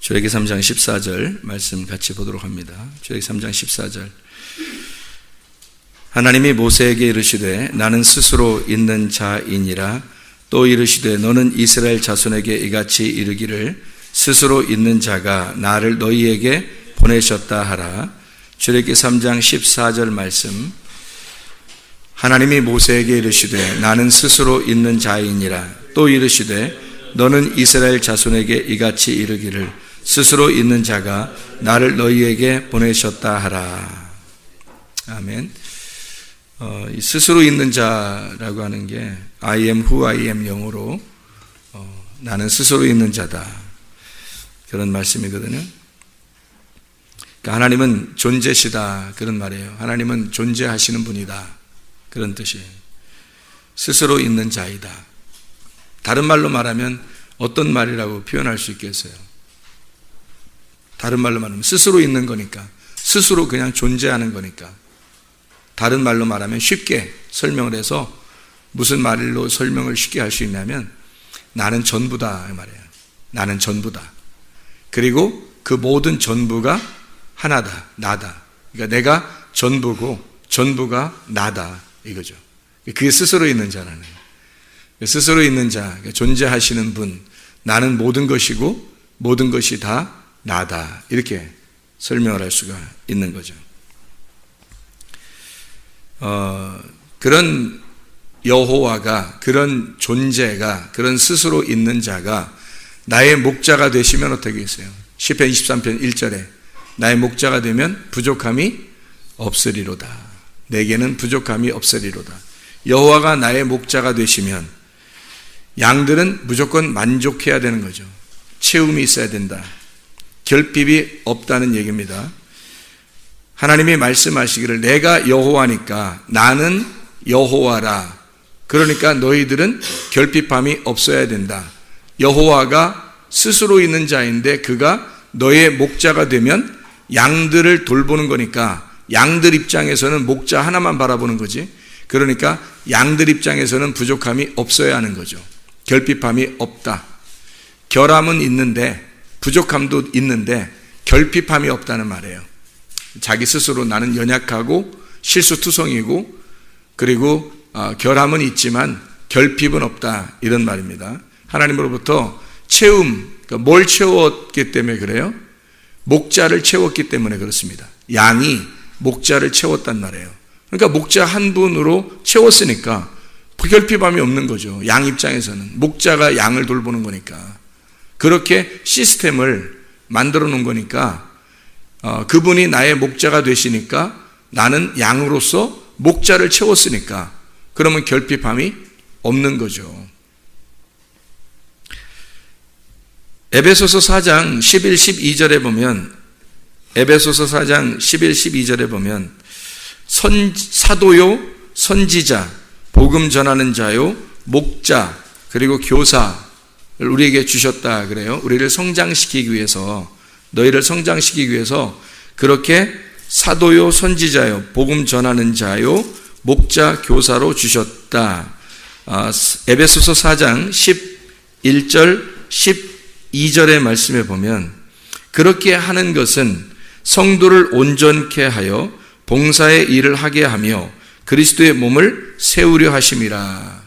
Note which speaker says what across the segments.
Speaker 1: 출애굽기 3장 14절 말씀 같이 보도록 합니다. 출애굽기 3장 14절. 하나님이 모세에게 이르시되 나는 스스로 있는 자이니라. 또 이르시되 너는 이스라엘 자손에게 이같이 이르기를 스스로 있는 자가 나를 너희에게 보내셨다 하라. 출애굽기 3장 14절 말씀. 하나님이 모세에게 이르시되 나는 스스로 있는 자이니라. 또 이르시되 너는 이스라엘 자손에게 이같이 이르기를 스스로 있는 자가 나를 너희에게 보내셨다 하라. 아멘. 이 스스로 있는 자라고 하는 게 I am who I am 영어로 나는 스스로 있는 자다, 그런 말씀이거든요. 그러니까 하나님은 존재시다, 그런 말이에요. 하나님은 존재하시는 분이다, 그런 뜻이에요. 스스로 있는 자이다. 다른 말로 말하면 어떤 말이라고 표현할 수 있겠어요? 다른 말로 말하면 스스로 있는 거니까, 스스로 그냥 존재하는 거니까. 다른 말로 말하면 쉽게 설명을 해서 무슨 말로 설명을 쉽게 할 수 있냐면 나는 전부다, 이 말이에요. 나는 전부다. 그리고 그 모든 전부가 하나다, 나다. 그러니까 내가 전부고 전부가 나다, 이거죠. 그게 스스로 있는 자라는 거예요. 스스로 있는 자, 존재하시는 분, 나는 모든 것이고 모든 것이 다 나다, 이렇게 설명을 할 수가 있는 거죠. 그런 여호와가, 그런 존재가, 그런 스스로 있는 자가 나의 목자가 되시면 어떻게 했어요? 시편 23편 1절에 나의 목자가 되면 부족함이 없으리로다. 내게는 부족함이 없으리로다. 여호와가 나의 목자가 되시면 양들은 무조건 만족해야 되는 거죠. 채움이 있어야 된다. 결핍이 없다는 얘기입니다. 하나님이 말씀하시기를 내가 여호와니까 나는 여호와라. 그러니까 너희들은 결핍함이 없어야 된다. 여호와가 스스로 있는 자인데 그가 너의 목자가 되면 양들을 돌보는 거니까 양들 입장에서는 목자 하나만 바라보는 거지. 그러니까 양들 입장에서는 부족함이 없어야 하는 거죠. 결핍함이 없다. 결함은 있는데, 부족함도 있는데 결핍함이 없다는 말이에요. 자기 스스로 나는 연약하고 실수투성이고 그리고 결함은 있지만 결핍은 없다, 이런 말입니다. 하나님으로부터 채움, 그러니까 뭘 채웠기 때문에 그래요? 목자를 채웠기 때문에 그렇습니다. 양이 목자를 채웠단 말이에요. 그러니까 목자 한 분으로 채웠으니까 결핍함이 없는 거죠. 양 입장에서는 목자가 양을 돌보는 거니까. 그렇게 시스템을 만들어 놓은 거니까 그분이 나의 목자가 되시니까 나는 양으로서 목자를 채웠으니까 그러면 결핍함이 없는 거죠. 에베소서 4장 11, 12절에 보면, 에베소서 4장 11, 12절에 보면 사도요, 선지자, 복음 전하는 자요, 목자, 그리고 교사를 우리에게 주셨다 그래요. 우리를 성장시키기 위해서, 너희를 성장시키기 위해서 그렇게 사도요, 선지자요, 복음 전하는 자요, 목자, 교사로 주셨다. 에베소서 4장 11절, 12절의 말씀에 보면 그렇게 하는 것은 성도를 온전케 하여 봉사의 일을 하게 하며 그리스도의 몸을 세우려 하심이라.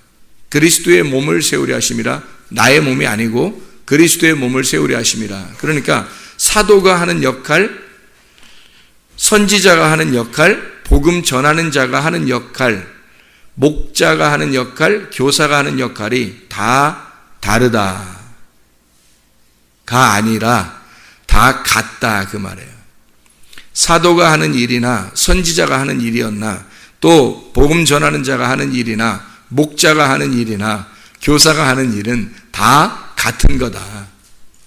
Speaker 1: 그리스도의 몸을 세우려 하심이라. 나의 몸이 아니고 그리스도의 몸을 세우려 하심이라. 그러니까 사도가 하는 역할, 선지자가 하는 역할, 복음 전하는 자가 하는 역할, 목자가 하는 역할, 교사가 하는 역할이 다 다르다. 가 아니라 다 같다, 그 말이에요. 사도가 하는 일이나 선지자가 하는 일이었나, 또 복음 전하는 자가 하는 일이나 목자가 하는 일이나 교사가 하는 일은 다 같은 거다.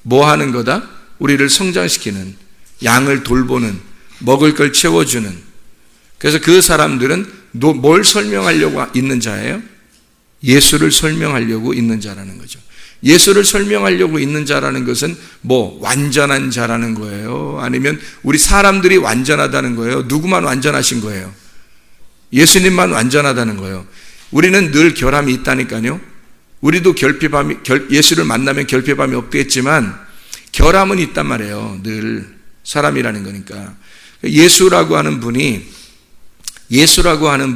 Speaker 1: 뭐 하는 거다? 우리를 성장시키는, 양을 돌보는, 먹을 걸 채워주는. 그래서 그 사람들은 뭘 설명하려고 있는 자예요? 예수를 설명하려고 있는 자라는 거죠. 예수를 설명하려고 있는 자라는 것은 뭐 완전한 자라는 거예요? 아니면 우리 사람들이 완전하다는 거예요? 누구만 완전하신 거예요? 예수님만 완전하다는 거예요. 우리는 늘 결함이 있다니까요. 우리도 예수를 만나면 결핍함이 없겠지만 결함은 있단 말이에요. 늘 사람이라는 거니까. 예수라고 하는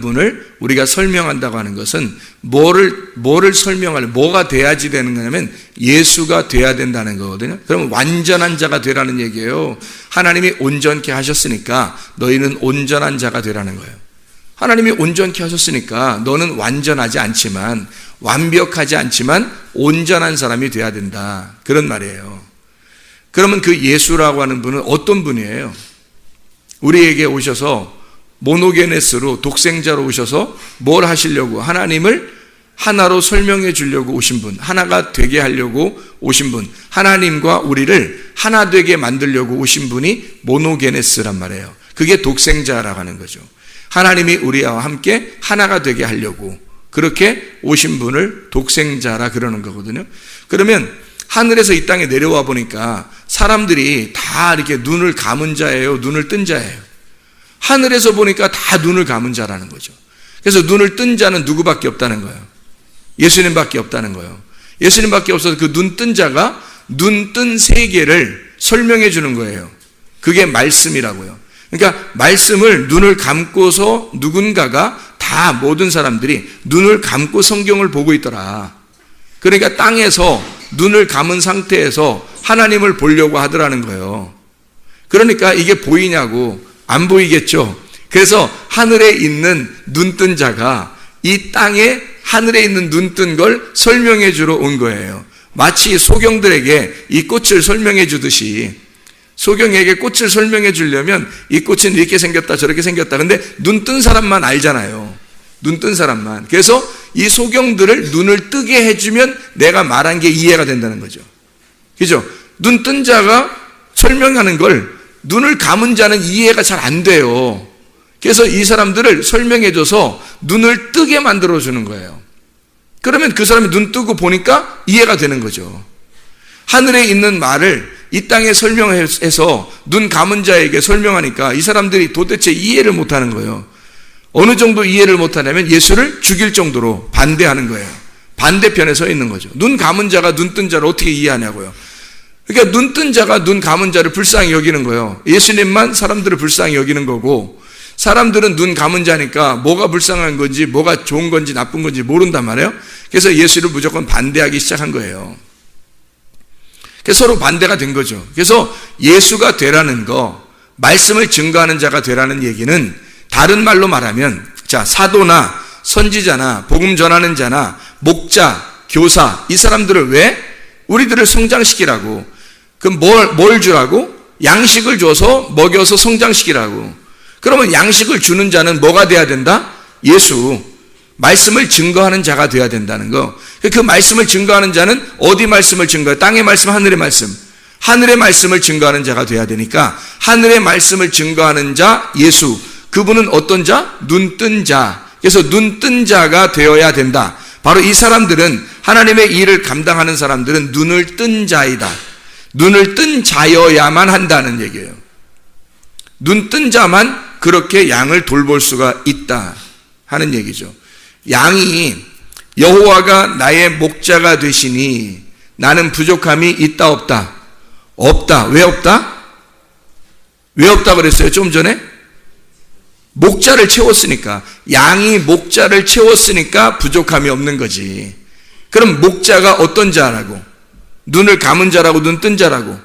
Speaker 1: 분을 우리가 설명한다고 하는 것은 뭐를 설명할, 뭐가 돼야지 되는 거냐면 예수가 돼야 된다는 거거든요. 그러면 완전한 자가 되라는 얘기예요. 하나님이 온전케 하셨으니까 너희는 온전한 자가 되라는 거예요. 하나님이 온전케 하셨으니까 너는 완전하지 않지만, 완벽하지 않지만 온전한 사람이 돼야 된다. 그런 말이에요. 그러면 그 예수라고 하는 분은 어떤 분이에요? 우리에게 오셔서 모노게네스로, 독생자로 오셔서 뭘 하시려고? 하나님을 하나로 설명해 주려고 오신 분, 하나가 되게 하려고 오신 분, 하나님과 우리를 하나 되게 만들려고 오신 분이 모노게네스란 말이에요. 그게 독생자라고 하는 거죠. 하나님이 우리와 함께 하나가 되게 하려고 그렇게 오신 분을 독생자라 그러는 거거든요. 그러면 하늘에서 이 땅에 내려와 보니까 사람들이 다 이렇게 눈을 감은 자예요, 눈을 뜬 자예요? 하늘에서 보니까 다 눈을 감은 자라는 거죠. 그래서 눈을 뜬 자는 누구밖에 없다는 거예요? 예수님밖에 없다는 거예요. 예수님밖에 없어서 그 눈 뜬 자가 눈 뜬 세계를 설명해 주는 거예요. 그게 말씀이라고요. 그러니까 말씀을 눈을 감고서 누군가가 다 모든 사람들이 눈을 감고 성경을 보고 있더라. 그러니까 땅에서 눈을 감은 상태에서 하나님을 보려고 하더라는 거예요. 그러니까 이게 보이냐고, 안 보이겠죠. 그래서 하늘에 있는 눈뜬 자가 이 땅에 하늘에 있는 눈뜬 걸 설명해 주러 온 거예요. 마치 소경들에게 이 꽃을 설명해 주듯이, 소경에게 꽃을 설명해 주려면 이 꽃은 이렇게 생겼다 저렇게 생겼다. 근데 눈뜬 사람만 알잖아요. 눈뜬 사람만. 그래서 이 소경들을 눈을 뜨게 해주면 내가 말한 게 이해가 된다는 거죠. 그죠? 눈뜬 자가 설명하는 걸 눈을 감은 자는 이해가 잘 안 돼요. 그래서 이 사람들을 설명해줘서 눈을 뜨게 만들어주는 거예요. 그러면 그 사람이 눈 뜨고 보니까 이해가 되는 거죠. 하늘에 있는 말을 이 땅에 설명해서 눈 감은 자에게 설명하니까 이 사람들이 도대체 이해를 못하는 거예요. 어느 정도 이해를 못하냐면 예수를 죽일 정도로 반대하는 거예요. 반대편에 서 있는 거죠. 눈 감은 자가 눈 뜬 자를 어떻게 이해하냐고요. 그러니까 눈 뜬 자가 눈 감은 자를 불쌍히 여기는 거예요. 예수님만 사람들을 불쌍히 여기는 거고, 사람들은 눈 감은 자니까 뭐가 불쌍한 건지 뭐가 좋은 건지 나쁜 건지 모른단 말이에요. 그래서 예수를 무조건 반대하기 시작한 거예요. 그래서 서로 반대가 된 거죠. 그래서 예수가 되라는 거, 말씀을 증거하는 자가 되라는 얘기는 다른 말로 말하면, 자, 사도나 선지자나 복음 전하는 자나 목자, 교사, 이 사람들을 왜? 우리들을 성장시키라고. 그럼 뭘 주라고? 양식을 줘서 먹여서 성장시키라고. 그러면 양식을 주는 자는 뭐가 돼야 된다? 예수. 말씀을 증거하는 자가 돼야 된다는 거. 그 말씀을 증거하는 자는 어디 말씀을 증거해? 땅의 말씀, 하늘의 말씀. 하늘의 말씀을 증거하는 자가 돼야 되니까 하늘의 말씀을 증거하는 자, 예수. 그분은 어떤 자? 눈 뜬 자. 그래서 눈 뜬 자가 되어야 된다. 바로 이 사람들은, 하나님의 일을 감당하는 사람들은 눈을 뜬 자이다. 눈을 뜬 자여야만 한다는 얘기예요. 눈 뜬 자만 그렇게 양을 돌볼 수가 있다 하는 얘기죠. 양이 여호와가 나의 목자가 되시니 나는 부족함이 있다 없다? 없다. 왜 없다? 왜 없다 그랬어요? 좀 전에? 목자를 채웠으니까. 양이 목자를 채웠으니까 부족함이 없는 거지. 그럼 목자가 어떤 자라고? 눈을 감은 자라고, 눈 뜬 자라고?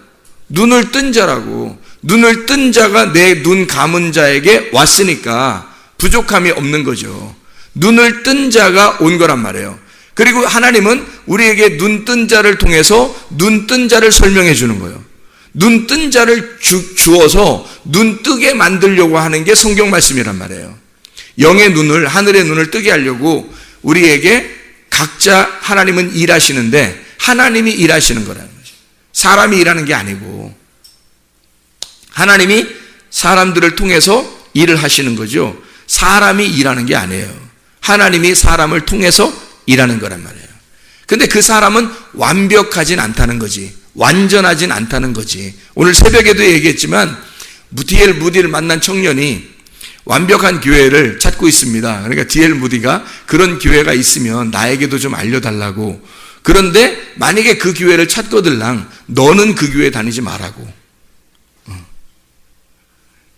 Speaker 1: 눈을 뜬 자라고. 눈을 뜬 자가 내 눈 감은 자에게 왔으니까 부족함이 없는 거죠. 눈을 뜬 자가 온 거란 말이에요. 그리고 하나님은 우리에게 눈 뜬 자를 통해서 눈 뜬 자를 설명해 주는 거예요. 눈 뜬 자를 주어서 눈 뜨게 만들려고 하는 게 성경 말씀이란 말이에요. 영의 눈을, 하늘의 눈을 뜨게 하려고 우리에게 각자 하나님은 일하시는데 하나님이 일하시는 거라는 거죠. 사람이 일하는 게 아니고 하나님이 사람들을 통해서 일을 하시는 거죠. 사람이 일하는 게 아니에요. 하나님이 사람을 통해서 일하는 거란 말이에요. 근데 그 사람은 완벽하진 않다는 거지. 완전하진 않다는 거지. 오늘 새벽에도 얘기했지만 D.L. 무디를 만난 청년이 완벽한 교회를 찾고 있습니다. 그러니까 D.L. 무디가 그런 교회가 있으면 나에게도 좀 알려달라고 그런데 만약에 그 교회를 찾거들랑 너는 그 교회 다니지 말라고.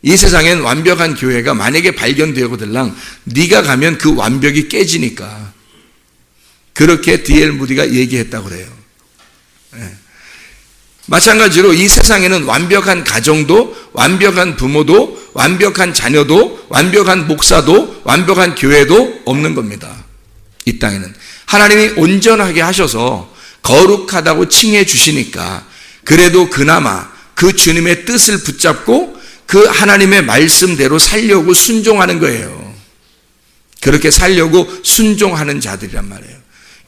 Speaker 1: 이 세상엔 완벽한 교회가 만약에 발견되거들랑 네가 가면 그 완벽이 깨지니까. 그렇게 D.L. 무디가 얘기했다고 그래요. 마찬가지로 이 세상에는 완벽한 가정도, 완벽한 부모도, 완벽한 자녀도, 완벽한 목사도, 완벽한 교회도 없는 겁니다. 이 땅에는. 하나님이 온전하게 하셔서 거룩하다고 칭해 주시니까 그래도 그나마 그 주님의 뜻을 붙잡고 그 하나님의 말씀대로 살려고 순종하는 거예요. 그렇게 살려고 순종하는 자들이란 말이에요.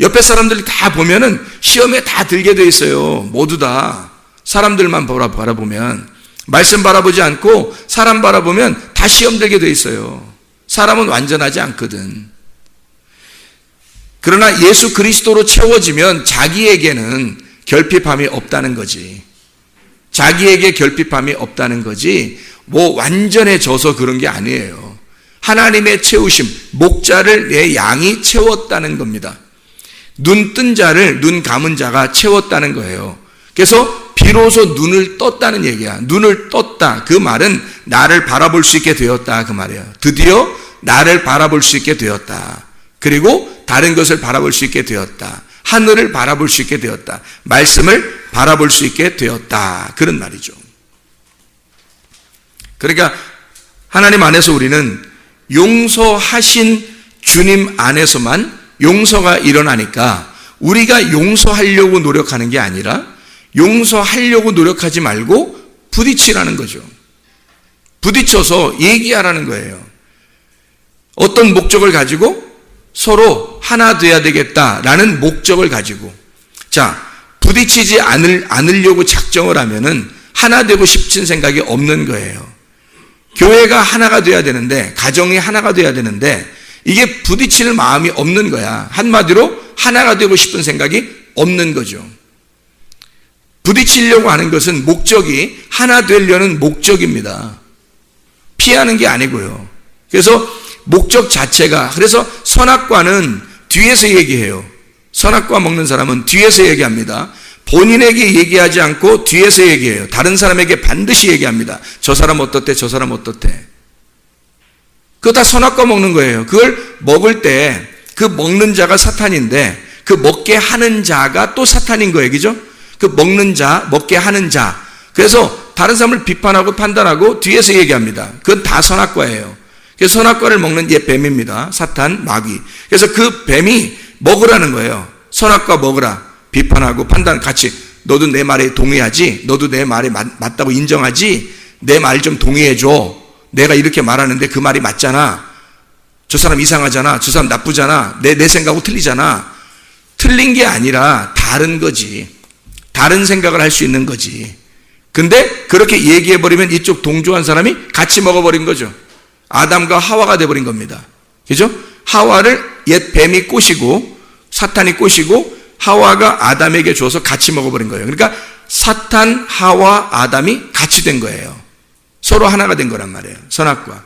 Speaker 1: 옆에 사람들이 다 보면은 시험에 다 들게 돼 있어요. 모두 다. 사람들만 바라보면. 말씀 바라보지 않고 사람 바라보면 다 시험 들게 돼 있어요. 사람은 완전하지 않거든. 그러나 예수 그리스도로 채워지면 자기에게는 결핍함이 없다는 거지. 자기에게 결핍함이 없다는 거지 뭐 완전해져서 그런 게 아니에요. 하나님의 채우심, 목자를 내 양이 채웠다는 겁니다. 눈 뜬 자를 눈 감은 자가 채웠다는 거예요. 그래서 비로소 눈을 떴다는 얘기야. 눈을 떴다. 그 말은 나를 바라볼 수 있게 되었다. 그 말이에요. 드디어 나를 바라볼 수 있게 되었다. 그리고 다른 것을 바라볼 수 있게 되었다. 하늘을 바라볼 수 있게 되었다. 말씀을 바라볼 수 있게 되었다. 그런 말이죠. 그러니까 하나님 안에서 우리는 용서하신 주님 안에서만 용서가 일어나니까 우리가 용서하려고 노력하는 게 아니라 용서하려고 노력하지 말고 부딪히라는 거죠. 부딪혀서 얘기하라는 거예요. 어떤 목적을 가지고 서로 하나 돼야 되겠다라는 목적을 가지고. 자, 부딪히지 않으려고 작정을 하면은 하나 되고 싶은 생각이 없는 거예요. 교회가 하나가 돼야 되는데, 가정이 하나가 돼야 되는데 이게 부딪히는 마음이 없는 거야. 한마디로 하나가 되고 싶은 생각이 없는 거죠. 부딪히려고 하는 것은 목적이 하나 되려는 목적입니다. 피하는 게 아니고요. 그래서 목적 자체가, 그래서 선악과는 뒤에서 얘기해요. 선악과 먹는 사람은 뒤에서 얘기합니다. 본인에게 얘기하지 않고 뒤에서 얘기해요. 다른 사람에게 반드시 얘기합니다. 저 사람 어떻대, 저 사람 어떻대. 그거 다 선악과 먹는 거예요. 그걸 먹을 때 그 먹는 자가 사탄인데 그 먹게 하는 자가 또 사탄인 거예요. 그죠? 그 먹는 자, 먹게 하는 자. 그래서 다른 사람을 비판하고 판단하고 뒤에서 얘기합니다. 그건 다 선악과예요. 그래서 선악과를 먹는 옛 뱀입니다. 사탄, 마귀. 그래서 그 뱀이 먹으라는 거예요. 선악과 먹으라. 비판하고 판단 같이. 너도 내 말에 동의하지? 너도 내 말에 맞다고 인정하지? 내 말 좀 동의해줘. 내가 이렇게 말하는데 그 말이 맞잖아. 저 사람 이상하잖아. 저 사람 나쁘잖아. 내 생각하고 틀리잖아. 틀린 게 아니라 다른 거지. 다른 생각을 할 수 있는 거지. 근데 그렇게 얘기해버리면 이쪽 동조한 사람이 같이 먹어버린 거죠. 아담과 하와가 돼버린 겁니다. 그죠? 하와를 옛 뱀이 꼬시고 사탄이 꼬시고 하와가 아담에게 줘서 같이 먹어버린 거예요. 그러니까 사탄, 하와, 아담이 같이 된 거예요. 서로 하나가 된 거란 말이에요. 선악과.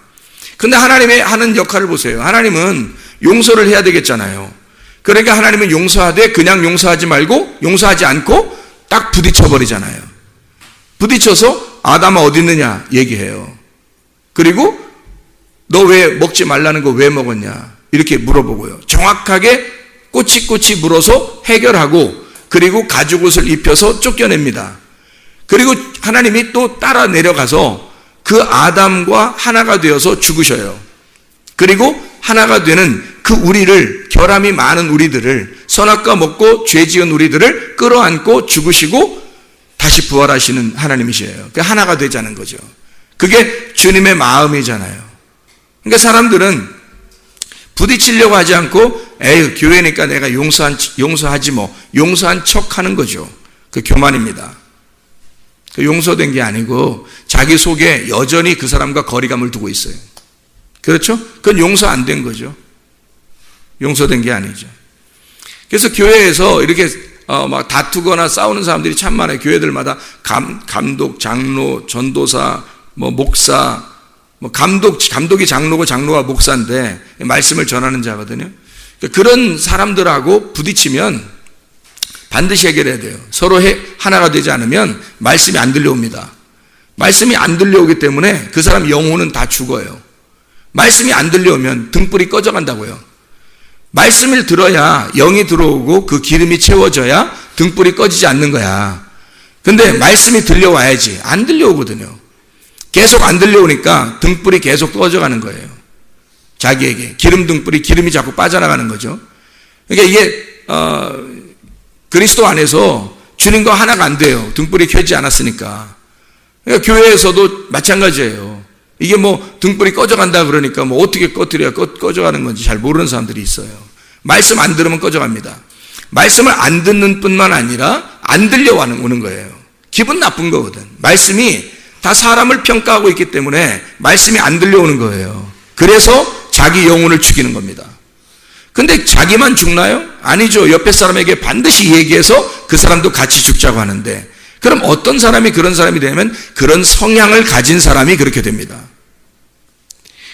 Speaker 1: 근데 하나님의 하는 역할을 보세요. 하나님은 용서를 해야 되겠잖아요. 그러니까 하나님은 용서하되 그냥 용서하지 말고 용서하지 않고 딱 부딪혀버리잖아요. 부딪혀서 아담아 어디 있느냐 얘기해요. 그리고 너 왜 먹지 말라는 거 왜 먹었냐 이렇게 물어보고요. 정확하게 꼬치꼬치 물어서 해결하고 그리고 가죽옷을 입혀서 쫓겨냅니다. 그리고 하나님이 또 따라 내려가서 그 아담과 하나가 되어서 죽으셔요. 그리고 하나가 되는 그 우리를, 결함이 많은 우리들을, 선악과 먹고 죄 지은 우리들을 끌어안고 죽으시고 다시 부활하시는 하나님이시에요. 그 하나가 되자는 거죠. 그게 주님의 마음이잖아요. 그러니까 사람들은 부딪히려고 하지 않고 에휴 교회니까 내가 용서하지 뭐 용서한 척 하는 거죠. 그 교만입니다. 그 용서된 게 아니고 자기 속에 여전히 그 사람과 거리감을 두고 있어요. 그렇죠? 그건 용서 안 된 거죠. 용서된 게 아니죠. 그래서 교회에서 이렇게 막 다투거나 싸우는 사람들이 참 많아요. 교회들마다 감독, 장로, 전도사, 뭐 목사, 뭐 감독이 장로고 장로가 목사인데 말씀을 전하는 자거든요. 그런 사람들하고 부딪히면 반드시 해결해야 돼요. 서로 하나가 되지 않으면 말씀이 안 들려옵니다. 말씀이 안 들려오기 때문에 그 사람 영혼은 다 죽어요. 말씀이 안 들려오면 등불이 꺼져간다고요. 말씀을 들어야 영이 들어오고 그 기름이 채워져야 등불이 꺼지지 않는 거야. 근데 말씀이 들려와야지. 안 들려오거든요. 계속 안 들려오니까 등불이 계속 꺼져가는 거예요. 자기에게 기름이 자꾸 빠져나가는 거죠. 그러니까 이게 그리스도 안에서 주님과 하나가 안 돼요. 등불이 켜지지 않았으니까. 그러니까 교회에서도 마찬가지예요. 이게 뭐 등불이 꺼져간다 그러니까 뭐 어떻게 꺼져가는 건지 잘 모르는 사람들이 있어요. 말씀 안 들으면 꺼져갑니다. 말씀을 안 듣는 뿐만 아니라 안 들려오는 거예요. 기분 나쁜 거거든. 말씀이 다 사람을 평가하고 있기 때문에 말씀이 안 들려오는 거예요. 그래서 자기 영혼을 죽이는 겁니다. 근데 자기만 죽나요? 아니죠. 옆에 사람에게 반드시 얘기해서 그 사람도 같이 죽자고 하는데, 그럼 어떤 사람이 그런 사람이 되면 그런 성향을 가진 사람이 그렇게 됩니다.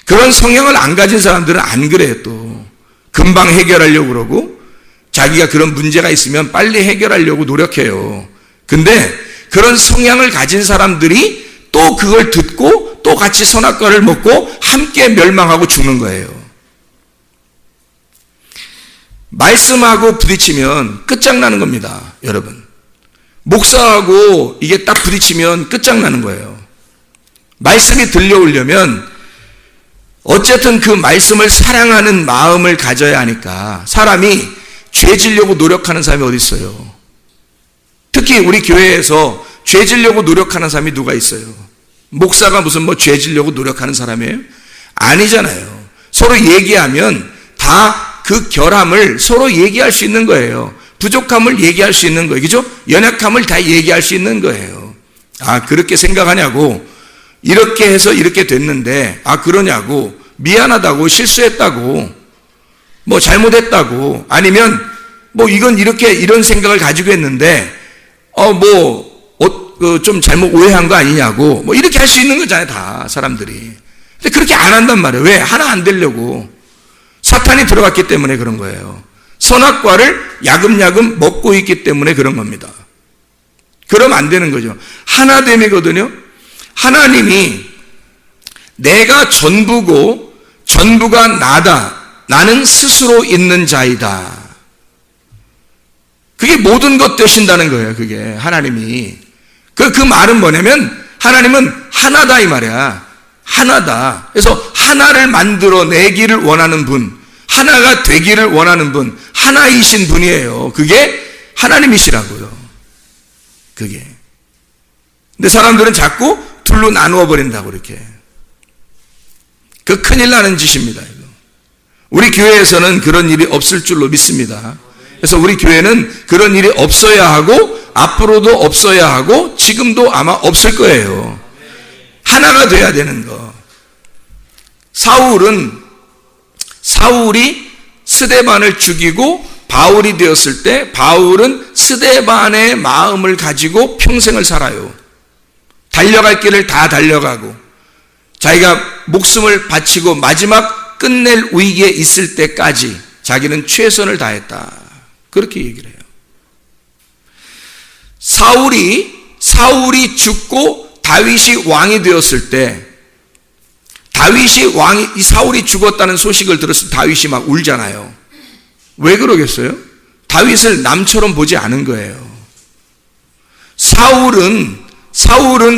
Speaker 1: 그런 성향을 안 가진 사람들은 안 그래요. 또 금방 해결하려고 그러고 자기가 그런 문제가 있으면 빨리 해결하려고 노력해요. 근데 그런 성향을 가진 사람들이 또 그걸 듣고 또 같이 선악과를 먹고 함께 멸망하고 죽는 거예요. 말씀하고 부딪히면 끝장나는 겁니다, 여러분. 목사하고 이게 딱 부딪히면 끝장나는 거예요. 말씀이 들려오려면 어쨌든 그 말씀을 사랑하는 마음을 가져야 하니까 사람이 죄 지려고 노력하는 사람이 어디 있어요? 특히 우리 교회에서 죄 지려고 노력하는 사람이 누가 있어요? 목사가 무슨 뭐 죄 지려고 노력하는 사람이에요? 아니잖아요. 서로 얘기하면 다 그 결함을 서로 얘기할 수 있는 거예요. 부족함을 얘기할 수 있는 거예요. 그죠? 연약함을 다 얘기할 수 있는 거예요. 아, 그렇게 생각하냐고. 이렇게 해서 이렇게 됐는데, 아, 그러냐고. 미안하다고, 실수했다고, 뭐 잘못했다고, 아니면 뭐 이건 이런 생각을 가지고 했는데, 좀 잘못 오해한 거 아니냐고, 뭐 이렇게 할 수 있는 거잖아요, 다 사람들이. 근데 그렇게 안 한단 말이에요. 왜? 하나 안 되려고. 사탄이 들어갔기 때문에 그런 거예요. 선악과를 야금야금 먹고 있기 때문에 그런 겁니다. 그러면 안 되는 거죠. 하나됨이거든요. 하나님이 내가 전부고 전부가 나다. 나는 스스로 있는 자이다. 그게 모든 것 되신다는 거예요. 그게 하나님이. 그 말은 뭐냐면 하나님은 하나다 이 말이야. 하나다. 그래서 하나를 만들어내기를 원하는 분, 하나가 되기를 원하는 분, 하나이신 분이에요. 그게 하나님이시라고요. 그게. 근데 사람들은 자꾸 둘로 나누어 버린다고 이렇게. 그 큰일 나는 짓입니다. 이거. 우리 교회에서는 그런 일이 없을 줄로 믿습니다. 그래서 우리 교회는 그런 일이 없어야 하고 앞으로도 없어야 하고 지금도 아마 없을 거예요. 하나가 돼야 되는 거. 사울이 스데반을 죽이고 바울이 되었을 때 바울은 스데반의 마음을 가지고 평생을 살아요. 달려갈 길을 다 달려가고 자기가 목숨을 바치고 마지막 끝낼 위기에 있을 때까지 자기는 최선을 다했다. 그렇게 얘기를 해요. 사울이 죽고 다윗이 왕이 되었을 때 사울이 죽었다는 소식을 들었을 때 다윗이 막 울잖아요. 왜 그러겠어요? 다윗을 남처럼 보지 않은 거예요. 사울은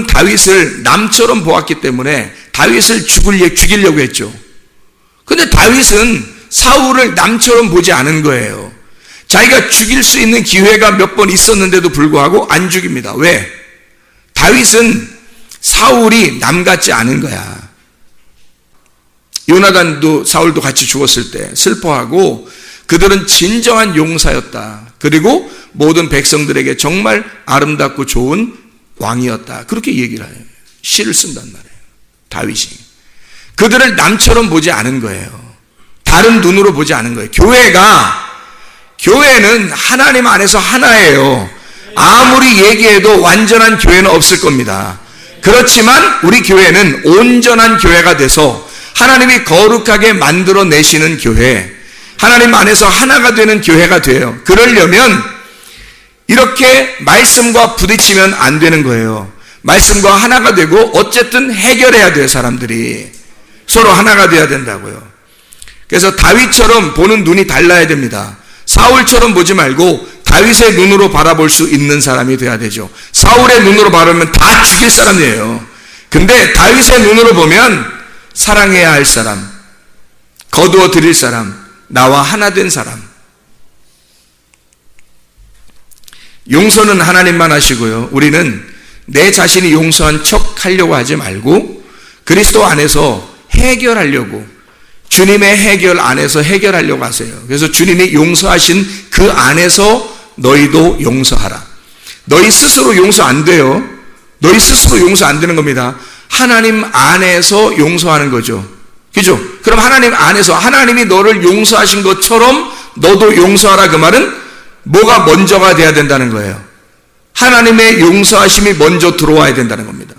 Speaker 1: 다윗을 남처럼 보았기 때문에 다윗을 죽이려고 했죠. 근데 다윗은 사울을 남처럼 보지 않은 거예요. 자기가 죽일 수 있는 기회가 몇 번 있었는데도 불구하고 안 죽입니다. 왜? 다윗은 사울이 남 같지 않은 거야. 요나단도 사울도 같이 죽었을 때 슬퍼하고 그들은 진정한 용사였다. 그리고 모든 백성들에게 정말 아름답고 좋은 왕이었다. 그렇게 얘기를 해요. 시를 쓴단 말이에요. 다윗이. 그들을 남처럼 보지 않은 거예요. 다른 눈으로 보지 않은 거예요. 교회는 하나님 안에서 하나예요. 아무리 얘기해도 완전한 교회는 없을 겁니다. 그렇지만 우리 교회는 온전한 교회가 돼서 하나님이 거룩하게 만들어내시는 교회, 하나님 안에서 하나가 되는 교회가 돼요. 그러려면 이렇게 말씀과 부딪히면 안 되는 거예요. 말씀과 하나가 되고 어쨌든 해결해야 돼요. 사람들이 서로 하나가 돼야 된다고요. 그래서 다윗처럼 보는 눈이 달라야 됩니다. 사울처럼 보지 말고 다윗의 눈으로 바라볼 수 있는 사람이 돼야 되죠. 사울의 눈으로 바라보면 다 죽일 사람이에요. 근데 다윗의 눈으로 보면 사랑해야 할 사람, 거두어 드릴 사람, 나와 하나 된 사람. 용서는 하나님만 하시고요. 우리는 내 자신이 용서한 척 하려고 하지 말고 그리스도 안에서 해결하려고, 주님의 해결 안에서 해결하려고 하세요. 그래서 주님이 용서하신 그 안에서 너희도 용서하라. 너희 스스로 용서 안 돼요. 너희 스스로 용서 안 되는 겁니다. 하나님 안에서 용서하는 거죠. 그죠? 그럼 하나님 안에서 하나님이 너를 용서하신 것처럼 너도 용서하라. 그 말은 뭐가 먼저가 돼야 된다는 거예요. 하나님의 용서하심이 먼저 들어와야 된다는 겁니다.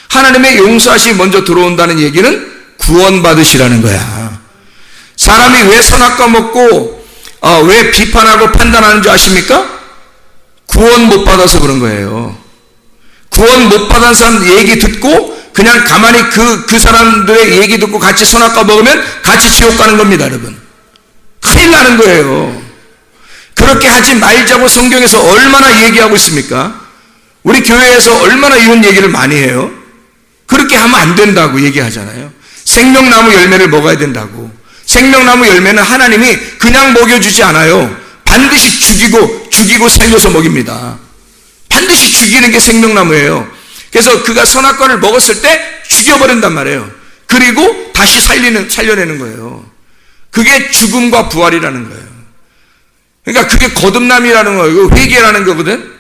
Speaker 1: 하나님의 용서하심이 먼저 들어온다는 얘기는 구원받으시라는 거야. 사람이 왜 선악과 먹고 왜 비판하고 판단하는 줄 아십니까? 구원 못 받아서 그런 거예요. 구원 못 받은 사람 얘기 듣고 그냥 가만히 그 사람들의 얘기 듣고 같이 선악과 먹으면 같이 지옥 가는 겁니다. 여러분, 큰일 나는 거예요. 그렇게 하지 말자고 성경에서 얼마나 얘기하고 있습니까? 우리 교회에서 얼마나 이런 얘기를 많이 해요. 그렇게 하면 안 된다고 얘기하잖아요. 생명나무 열매를 먹어야 된다고. 생명나무 열매는 하나님이 그냥 먹여주지 않아요. 반드시 죽이고 살려서 먹입니다. 반드시 죽이는 게 생명나무예요. 그래서 그가 선악과를 먹었을 때 죽여버린단 말이에요. 그리고 다시 살려내는 거예요. 그게 죽음과 부활이라는 거예요. 그러니까 그게 거듭남이라는 거예요. 회개라는 거거든.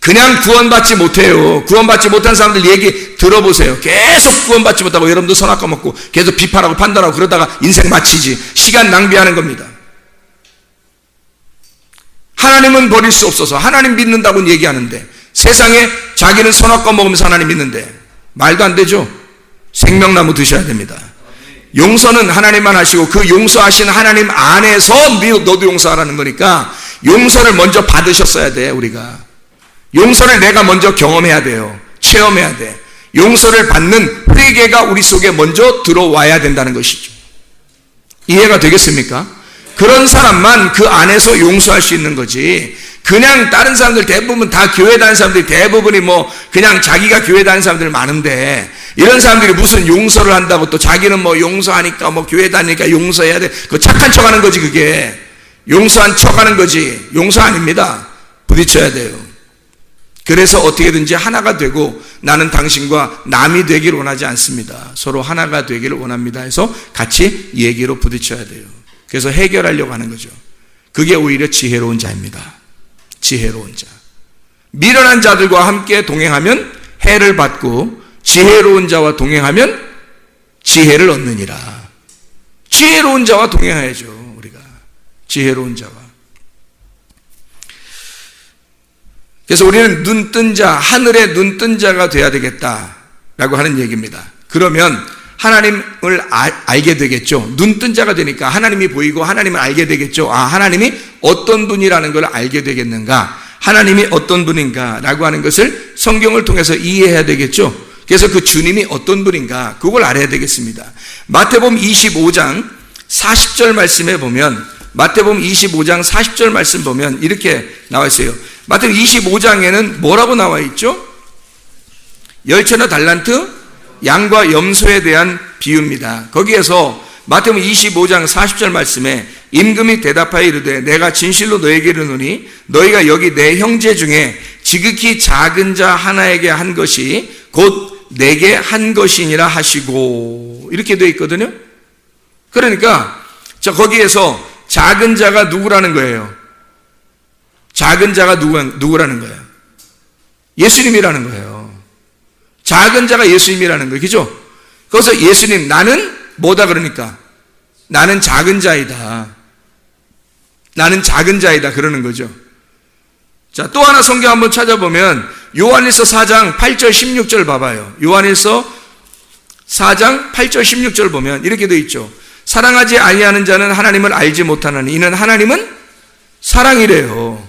Speaker 1: 그냥 구원받지 못해요. 구원받지 못한 사람들 얘기 들어보세요. 계속 구원받지 못하고 여러분도 선악과 먹고 계속 비판하고 판단하고 그러다가 인생 마치지. 시간 낭비하는 겁니다. 하나님은 버릴 수 없어서 하나님 믿는다고 얘기하는데 세상에 자기는 선악과 먹으면서 하나님 믿는데 말도 안 되죠. 생명나무 드셔야 됩니다. 용서는 하나님만 하시고 그 용서하신 하나님 안에서 너도 용서하라는 거니까 용서를 먼저 받으셨어야 돼. 우리가 용서를 내가 먼저 경험해야 돼요. 체험해야 돼. 용서를 받는 회개가 우리 속에 먼저 들어와야 된다는 것이죠. 이해가 되겠습니까? 그런 사람만 그 안에서 용서할 수 있는 거지. 그냥 다른 사람들 대부분 다 교회 다니는 사람들이 대부분이 그냥 자기가 교회 다니는 사람들 많은데 이런 사람들이 무슨 용서를 한다고 또 자기는 용서하니까 교회 다니니까 용서해야 돼. 그 착한 척 하는 거지. 그게 용서한 척 하는 거지. 용서 아닙니다. 부딪혀야 돼요. 그래서 어떻게든지 하나가 되고 나는 당신과 남이 되기를 원하지 않습니다. 서로 하나가 되기를 원합니다 해서 같이 얘기로 부딪혀야 돼요. 그래서 해결하려고 하는 거죠. 그게 오히려 지혜로운 자입니다. 지혜로운 자. 미련한 자들과 함께 동행하면 해를 받고 지혜로운 자와 동행하면 지혜를 얻느니라. 지혜로운 자와 동행해야죠. 우리가 지혜로운 자와. 그래서 우리는 눈뜬 자, 하늘에 눈뜬 자가 돼야 되겠다라고 하는 얘기입니다. 그러면 하나님을 알게 되겠죠. 눈뜬 자가 되니까 하나님이 보이고 하나님을 알게 되겠죠. 하나님이 어떤 분이라는 걸 알게 되겠는가, 하나님이 어떤 분인가라고 하는 것을 성경을 통해서 이해해야 되겠죠. 그래서 그 주님이 어떤 분인가 그걸 알아야 되겠습니다. 마태복음 25장 40절 말씀에 보면, 마태복음 25장 40절 말씀 보면 이렇게 나와 있어요. 마태복음 25장에는 뭐라고 나와 있죠? 열처나 달란트, 양과 염소에 대한 비유입니다. 거기에서 마태복음 25장 40절 말씀에 임금이 대답하여 이르되 내가 진실로 너에게 이르노니 너희가 여기 내 형제 중에 지극히 작은 자 하나에게 한 것이 곧 내게 한 것이니라 하시고, 이렇게 되어 있거든요. 그러니까 거기에서 작은 자가 누구라는 거예요? 작은 자가 누구라는 거예요? 예수님이라는 거예요. 작은 자가 예수님이라는 거예요. 그죠? 그래서 예수님, 나는 뭐다 그러니까 나는 작은 자이다. 나는 작은 자이다 그러는 거죠. 자, 또 하나 성경 한번 찾아보면 요한일서 4장 8절 16절 봐봐요. 요한일서 4장 8절 16절 보면 이렇게 되어 있죠. 사랑하지 아니하는 자는 하나님을 알지 못하나니 이는 하나님은 사랑이래요.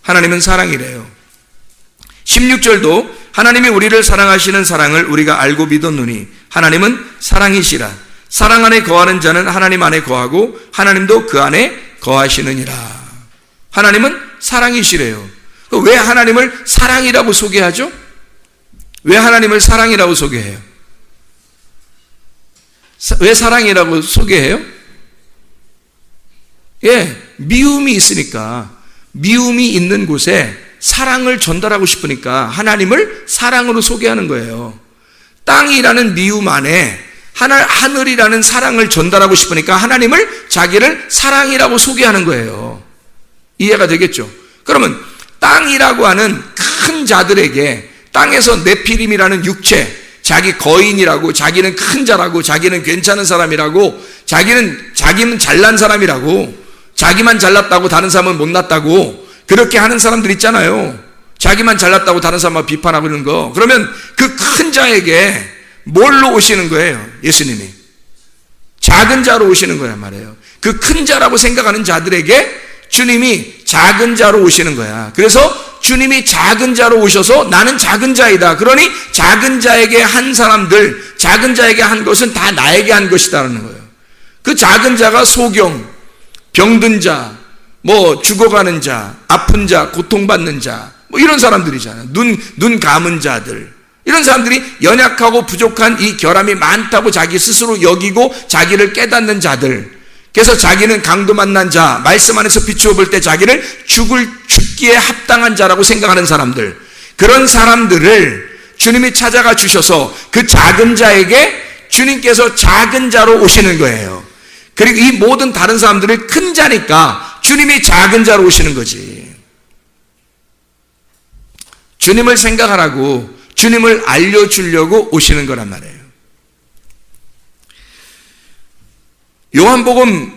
Speaker 1: 하나님은 사랑이래요. 16절도 하나님이 우리를 사랑하시는 사랑을 우리가 알고 믿었노니 하나님은 사랑이시라. 사랑 안에 거하는 자는 하나님 안에 거하고 하나님도 그 안에 거하시느니라. 하나님은 사랑이시래요. 왜 하나님을 사랑이라고 소개하죠? 왜 하나님을 사랑이라고 소개해요? 왜 사랑이라고 소개해요? 미움이 있으니까, 미움이 있는 곳에 사랑을 전달하고 싶으니까 하나님을 사랑으로 소개하는 거예요. 땅이라는 미움 안에 하늘이라는 사랑을 전달하고 싶으니까 하나님을 자기를 사랑이라고 소개하는 거예요. 이해가 되겠죠? 그러면 땅이라고 하는 큰 자들에게, 땅에서 네피림이라는 육체, 자기 거인이라고, 자기는 큰 자라고, 자기는 괜찮은 사람이라고, 자기는 잘난 사람이라고, 자기만 잘났다고 다른 사람은 못났다고 그렇게 하는 사람들 있잖아요. 자기만 잘났다고 다른 사람만 비판하고 있는 거. 그러면 그 큰 자에게 뭘로 오시는 거예요? 예수님이 작은 자로 오시는 거란 말이에요. 그 큰 자라고 생각하는 자들에게 주님이 작은 자로 오시는 거야. 그래서 주님이 작은 자로 오셔서 나는 작은 자이다. 그러니 작은 자에게 한 사람들, 작은 자에게 한 것은 다 나에게 한 것이다라는 거예요. 그 작은 자가 소경, 병든 자, 죽어가는 자, 아픈 자, 고통받는 자, 이런 사람들이잖아요. 눈 감은 자들. 이런 사람들이 연약하고 부족한 이 결함이 많다고 자기 스스로 여기고 자기를 깨닫는 자들. 그래서 자기는 강도 만난 자, 말씀 안에서 비추어 볼 때 자기를 죽기에 합당한 자라고 생각하는 사람들. 그런 사람들을 주님이 찾아가 주셔서 그 작은 자에게 주님께서 작은 자로 오시는 거예요. 그리고 이 모든 다른 사람들을 큰 자니까 주님이 작은 자로 오시는 거지. 주님을 생각하라고, 주님을 알려주려고 오시는 거란 말이에요. 요한복음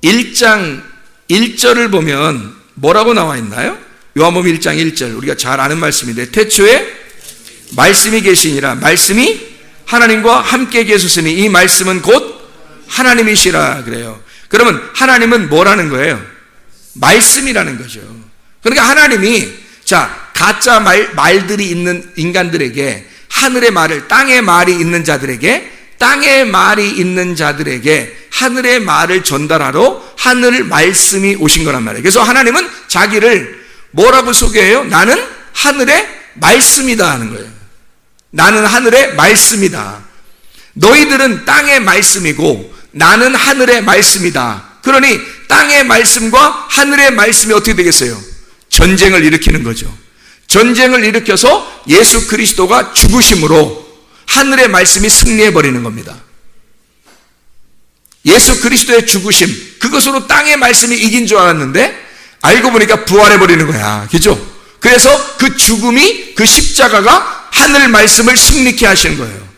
Speaker 1: 1장 1절을 보면 뭐라고 나와 있나요? 요한복음 1장 1절, 우리가 잘 아는 말씀인데, 태초에 말씀이 계시니라. 말씀이 하나님과 함께 계셨으니 이 말씀은 곧 하나님이시라 그래요. 그러면 하나님은 뭐라는 거예요? 말씀이라는 거죠. 그러니까 하나님이 가짜 말들이 있는 인간들에게, 하늘의 말을, 땅의 말이 있는 자들에게, 땅의 말이 있는 자들에게 하늘의 말을 전달하러 하늘 말씀이 오신 거란 말이에요. 그래서 하나님은 자기를 뭐라고 소개해요? 나는 하늘의 말씀이다 하는 거예요. 나는 하늘의 말씀이다. 너희들은 땅의 말씀이고 나는 하늘의 말씀이다. 그러니 땅의 말씀과 하늘의 말씀이 어떻게 되겠어요? 전쟁을 일으키는 거죠. 전쟁을 일으켜서 예수 그리스도가 죽으심으로 하늘의 말씀이 승리해버리는 겁니다. 예수 그리스도의 죽으심, 그것으로 땅의 말씀이 이긴 줄 알았는데 알고 보니까 부활해버리는 거야. 그죠? 그래서 그 죽음이, 그 십자가가 하늘 말씀을 승리케 하시는 거예요.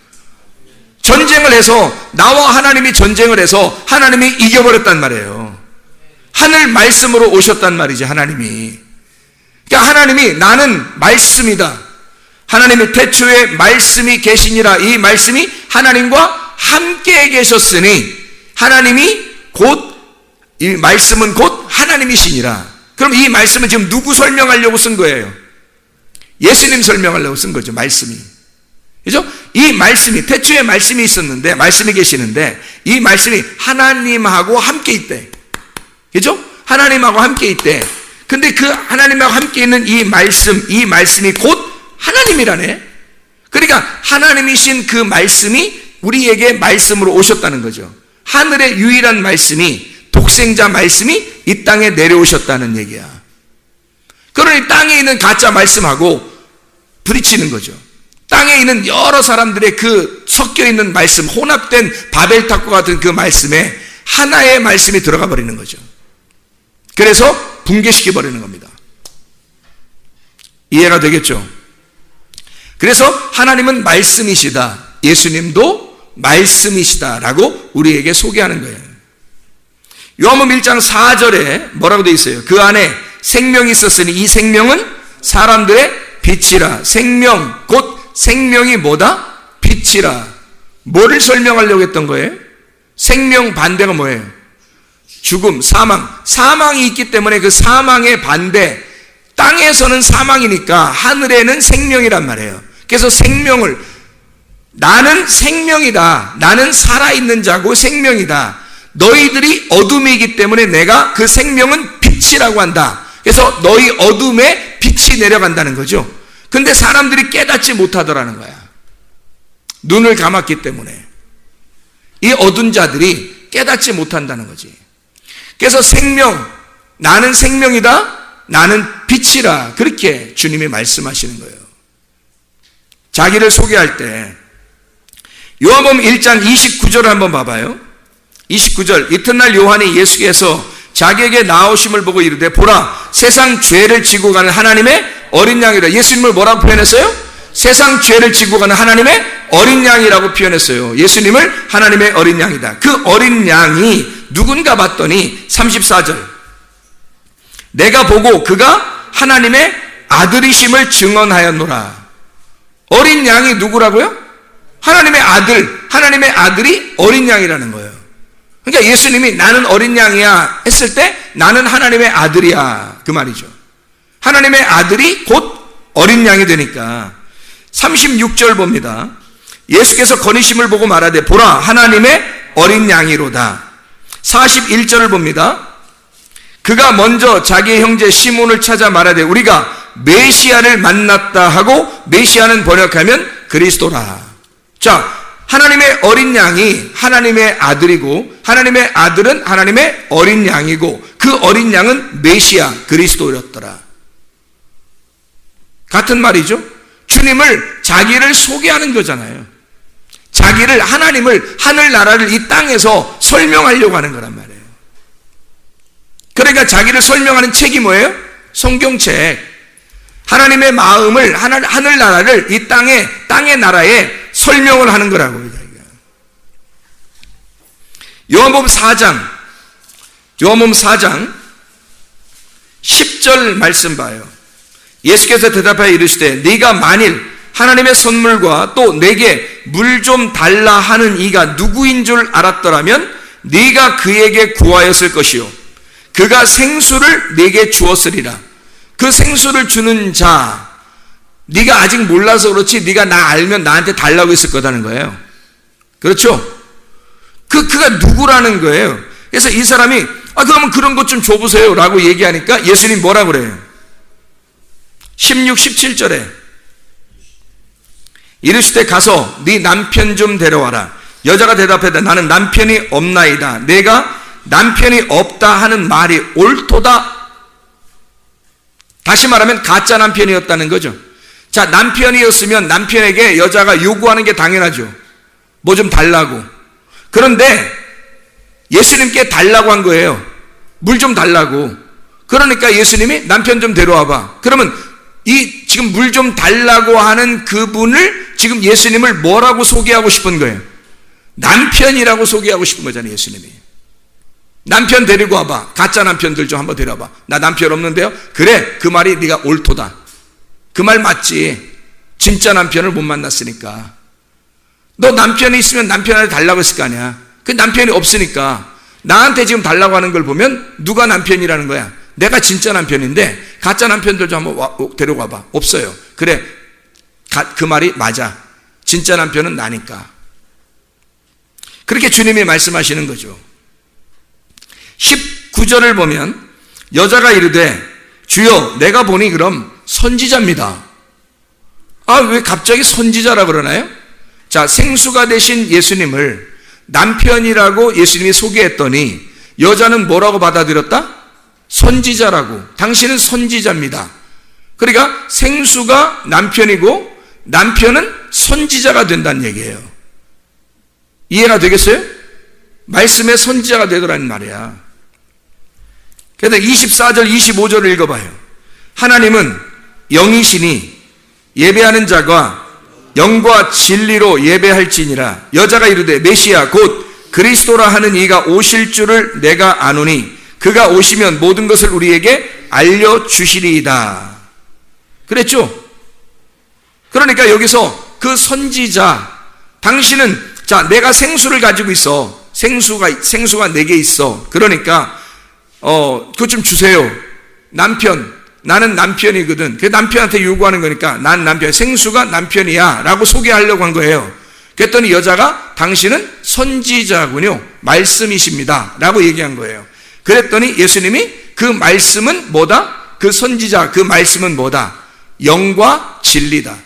Speaker 1: 전쟁을 해서, 나와 하나님이 전쟁을 해서 하나님이 이겨버렸단 말이에요. 하늘 말씀으로 오셨단 말이지, 하나님이. 그러니까 하나님이 나는 말씀이다. 하나님의 태초에 말씀이 계시니라. 이 말씀이 하나님과 함께 계셨으니 하나님이 곧, 이 말씀은 곧 하나님이시니라. 그럼 이 말씀은 지금 누구 설명하려고 쓴 거예요? 예수님 설명하려고 쓴 거죠, 말씀이. 그죠? 이 말씀이, 태초에 말씀이 있었는데, 말씀이 계시는데, 이 말씀이 하나님하고 함께 있대. 그죠? 하나님하고 함께 있대. 근데 그 하나님하고 함께 있는 이 말씀이 곧 하나님이라네. 그러니까 하나님이신 그 말씀이 우리에게 말씀으로 오셨다는 거죠. 하늘의 유일한 말씀이, 독생자 말씀이 이 땅에 내려오셨다는 얘기야. 그러니 땅에 있는 가짜 말씀하고 부딪히는 거죠. 땅에 있는 여러 사람들의 그 섞여 있는 말씀, 혼합된 바벨탑과 같은 그 말씀에 하나의 말씀이 들어가 버리는 거죠. 그래서 붕괴시켜 버리는 겁니다. 이해가 되겠죠? 그래서 하나님은 말씀이시다, 예수님도 말씀이시다라고 우리에게 소개하는 거예요. 요한복음 1장 4절에 뭐라고 되어 있어요? 그 안에 생명이 있었으니 이 생명은 사람들의 빛이라. 생명, 곧 생명이 뭐다? 빛이라. 뭐를 설명하려고 했던 거예요? 생명 반대가 뭐예요? 죽음, 사망. 사망이 있기 때문에 그 사망의 반대, 땅에서는 사망이니까 하늘에는 생명이란 말이에요. 그래서 생명을, 나는 생명이다, 나는 살아있는 자고 생명이다, 너희들이 어둠이기 때문에 내가 그 생명은 빛이라고 한다. 그래서 너희 어둠에 빛이 내려간다는 거죠. 근데 사람들이 깨닫지 못하더라는 거야. 눈을 감았기 때문에. 이 어두운 자들이 깨닫지 못한다는 거지. 그래서 생명, 나는 생명이다, 나는 빛이라, 그렇게 주님이 말씀하시는 거예요. 자기를 소개할 때 요한복음 1장 29절을 한번 봐봐요. 29절, 이튿날 요한이 예수께서 자기에게 나오심을 보고 이르되 보라, 세상 죄를 지고 가는 하나님의 어린 양이라. 예수님을 뭐라고 표현했어요? 세상 죄를 지고 가는 하나님의 어린 양이라고 표현했어요. 예수님을 하나님의 어린 양이다. 그 어린 양이 누군가 봤더니 34절, 내가 보고 그가 하나님의 아들이심을 증언하였노라. 어린 양이 누구라고요? 하나님의 아들, 하나님의 아들이 어린 양이라는 거예요. 그러니까 예수님이 나는 어린 양이야 했을 때 나는 하나님의 아들이야, 그 말이죠. 하나님의 아들이 곧 어린 양이 되니까. 36절 봅니다. 예수께서 거니심을 보고 말하되 보라, 하나님의 어린 양이로다. 41절을 봅니다. 그가 먼저 자기의 형제 시몬을 찾아 말하되 우리가 메시아를 만났다 하고, 메시아는 번역하면 그리스도라. 자, 하나님의 어린 양이 하나님의 아들이고, 하나님의 아들은 하나님의 어린 양이고, 그 어린 양은 메시아 그리스도였더라. 같은 말이죠. 주님을, 자기를 소개하는 거잖아요. 자기를, 하나님을, 하늘나라를 이 땅에서 설명하려고 하는 거란 말이에요. 그러니까 자기를 설명하는 책이 뭐예요? 성경책. 하나님의 마음을, 하늘나라를 이 땅의 나라에 설명을 하는 거라고요. 요한복음 4장 10절 말씀 봐요. 예수께서 대답하여 이르시되 네가 만일 하나님의 선물과 또 내게 물 좀 달라 하는 이가 누구인 줄 알았더라면 네가 그에게 구하였을 것이요 그가 생수를 네게 주었으리라. 그 생수를 주는 자, 네가 아직 몰라서 그렇지 네가 나 알면 나한테 달라고 했을 거다는 거예요. 그렇죠? 그가 누구라는 거예요. 그래서 이 사람이 그러면 그런 것 좀 줘보세요 라고 얘기하니까 예수님 뭐라 그래요? 16, 17절에 이르시되 가서 네 남편 좀 데려와라. 여자가 대답하되 나는 남편이 없나이다. 내가 남편이 없다 하는 말이 옳도다. 다시 말하면 가짜 남편이었다는 거죠. 자, 남편이었으면 남편에게 여자가 요구하는 게 당연하죠. 뭐 좀 달라고. 그런데 예수님께 달라고 한 거예요. 물 좀 달라고. 그러니까 예수님이 남편 좀 데려와봐. 그러면 이 지금 물 좀 달라고 하는 그분을 지금 예수님을 뭐라고 소개하고 싶은 거예요? 남편이라고 소개하고 싶은 거잖아요. 예수님이. 남편 데리고 와봐. 가짜 남편들 좀 한번 데려와봐. 나 남편 없는데요? 그래, 그 말이 네가 옳도다. 그 말 맞지. 진짜 남편을 못 만났으니까. 너 남편이 있으면 남편한테 달라고 했을 거 아니야. 그 남편이 없으니까 나한테 지금 달라고 하는 걸 보면 누가 남편이라는 거야? 내가 진짜 남편인데 가짜 남편들 좀 한번 데려와봐. 없어요. 그래, 그 말이 맞아. 진짜 남편은 나니까. 그렇게 주님이 말씀하시는 거죠. 19절을 보면 여자가 이르되 주여 내가 보니 그럼 선지자입니다. 왜 갑자기 선지자라 그러나요? 자, 생수가 되신 예수님을 남편이라고 예수님이 소개했더니 여자는 뭐라고 받아들였다? 선지자라고. 당신은 선지자입니다. 그러니까 생수가 남편이고 남편은 선지자가 된다는 얘기예요. 이해가 되겠어요? 말씀의 선지자가 되더라는 말이야. 그래서 24절 25절을 읽어봐요. 하나님은 영이시니 예배하는 자가 영과 진리로 예배할지니라. 여자가 이르되 메시아 곧 그리스도라 하는 이가 오실 줄을 내가 아노니 그가 오시면 모든 것을 우리에게 알려주시리이다. 그랬죠? 그러니까 여기서 그 선지자, 당신은 자 내가 생수를 가지고 있어. 생수가 내게 있어. 그러니까 그것 좀 주세요. 남편, 나는 남편이거든. 그 남편한테 요구하는 거니까 난 남편, 생수가 남편이야 라고 소개하려고 한 거예요. 그랬더니 여자가 당신은 선지자군요. 말씀이십니다 라고 얘기한 거예요. 그랬더니 예수님이 그 말씀은 뭐다? 그 선지자, 그 말씀은 뭐다? 영과 진리다.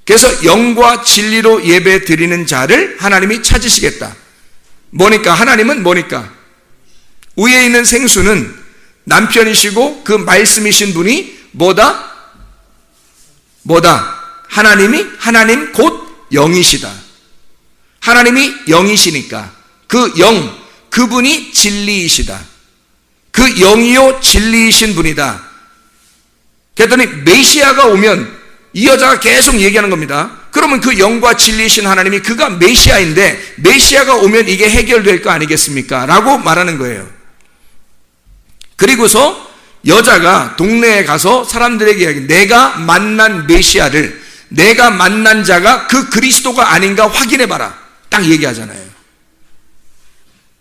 Speaker 1: 그래서 영과 진리로 예배 드리는 자를 하나님이 찾으시겠다. 뭐니까? 하나님은 뭐니까? 위에 있는 생수는 남편이시고 그 말씀이신 분이 뭐다? 하나님 곧 영이시다. 하나님이 영이시니까 그 영, 그분이 진리이시다. 그 영이요 진리이신 분이다. 그랬더니 메시아가 오면 이 여자가 계속 얘기하는 겁니다. 그러면 그 영과 진리이신 하나님이 그가 메시아인데 메시아가 오면 이게 해결될 거 아니겠습니까? 라고 말하는 거예요. 그리고서 여자가 동네에 가서 사람들에게 이야기, 내가 만난 메시아를, 내가 만난 자가 그 그리스도가 아닌가 확인해봐라. 딱 얘기하잖아요.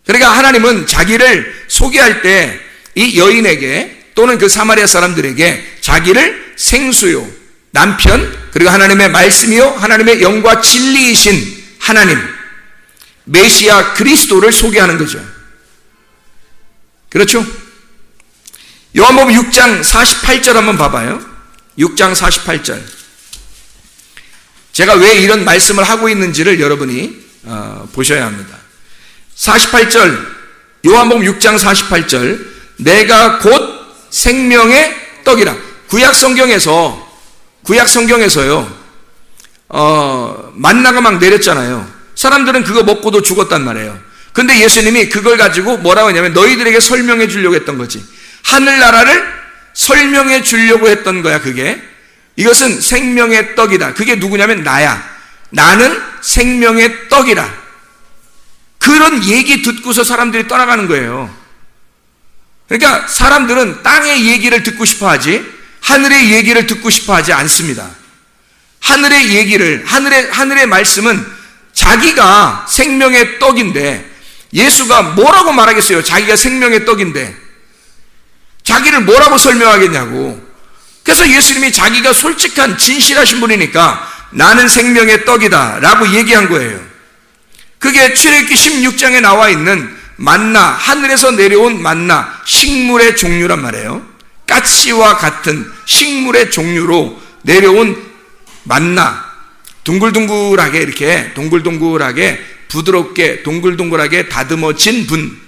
Speaker 1: 그러니까 하나님은 자기를 소개할 때 이 여인에게 또는 그 사마리아 사람들에게 자기를 생수요, 남편, 그리고 하나님의 말씀이요, 하나님의 영과 진리이신 하나님, 메시아 그리스도를 소개하는 거죠. 그렇죠? 요한복음 6장 48절 한번 봐봐요. 6장 48절. 제가 왜 이런 말씀을 하고 있는지를 여러분이 보셔야 합니다. 48절, 요한복음 6장 48절. 내가 곧 생명의 떡이라. 구약 성경에서요, 만나가 막 내렸잖아요. 사람들은 그거 먹고도 죽었단 말이에요. 근데 예수님이 그걸 가지고 뭐라고 했냐면 너희들에게 설명해 주려고 했던 거지. 하늘나라를 설명해 주려고 했던 거야, 그게. 이것은 생명의 떡이다. 그게 누구냐면 나야. 나는 생명의 떡이라. 그런 얘기 듣고서 사람들이 떠나가는 거예요. 그러니까 사람들은 땅의 얘기를 듣고 싶어 하지 하늘의 얘기를 듣고 싶어 하지 않습니다. 하늘의 얘기를, 하늘의 말씀은 자기가 생명의 떡인데 예수가 뭐라고 말하겠어요? 자기가 생명의 떡인데. 자기를 뭐라고 설명하겠냐고. 그래서 예수님이 자기가 솔직한 진실하신 분이니까 나는 생명의 떡이다 라고 얘기한 거예요. 그게 출애굽기 16장에 나와 있는 만나, 하늘에서 내려온 만나, 식물의 종류란 말이에요. 까치와 같은 식물의 종류로 내려온 만나, 둥글둥글하게 이렇게 동글동글하게 부드럽게 동글동글하게 다듬어진 분,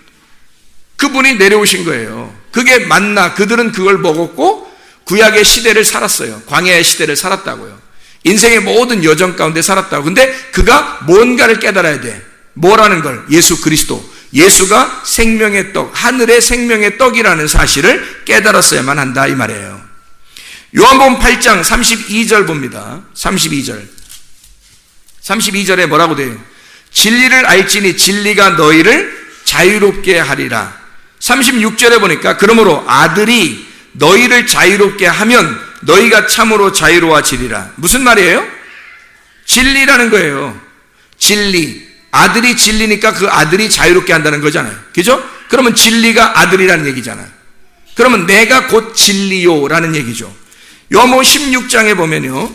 Speaker 1: 그분이 내려오신 거예요. 그게 만나. 그들은 그걸 먹었고 구약의 시대를 살았어요. 광야의 시대를 살았다고요. 인생의 모든 여정 가운데 살았다고. 근데 그가 뭔가를 깨달아야 돼. 뭐라는 걸? 예수 그리스도. 예수가 생명의 떡, 하늘의 생명의 떡이라는 사실을 깨달았어야만 한다 이 말이에요. 요한복음 8장 32절 봅니다. 32절에 뭐라고 돼요? 진리를 알지니 진리가 너희를 자유롭게 하리라. 36절에 보니까 그러므로 아들이 너희를 자유롭게 하면 너희가 참으로 자유로워지리라. 무슨 말이에요? 진리라는 거예요. 진리. 아들이 진리니까 그 아들이 자유롭게 한다는 거잖아요. 그죠? 그러면 진리가 아들이라는 얘기잖아요. 그러면 내가 곧 진리요라는 얘기죠. 요한복음 16장에 보면요,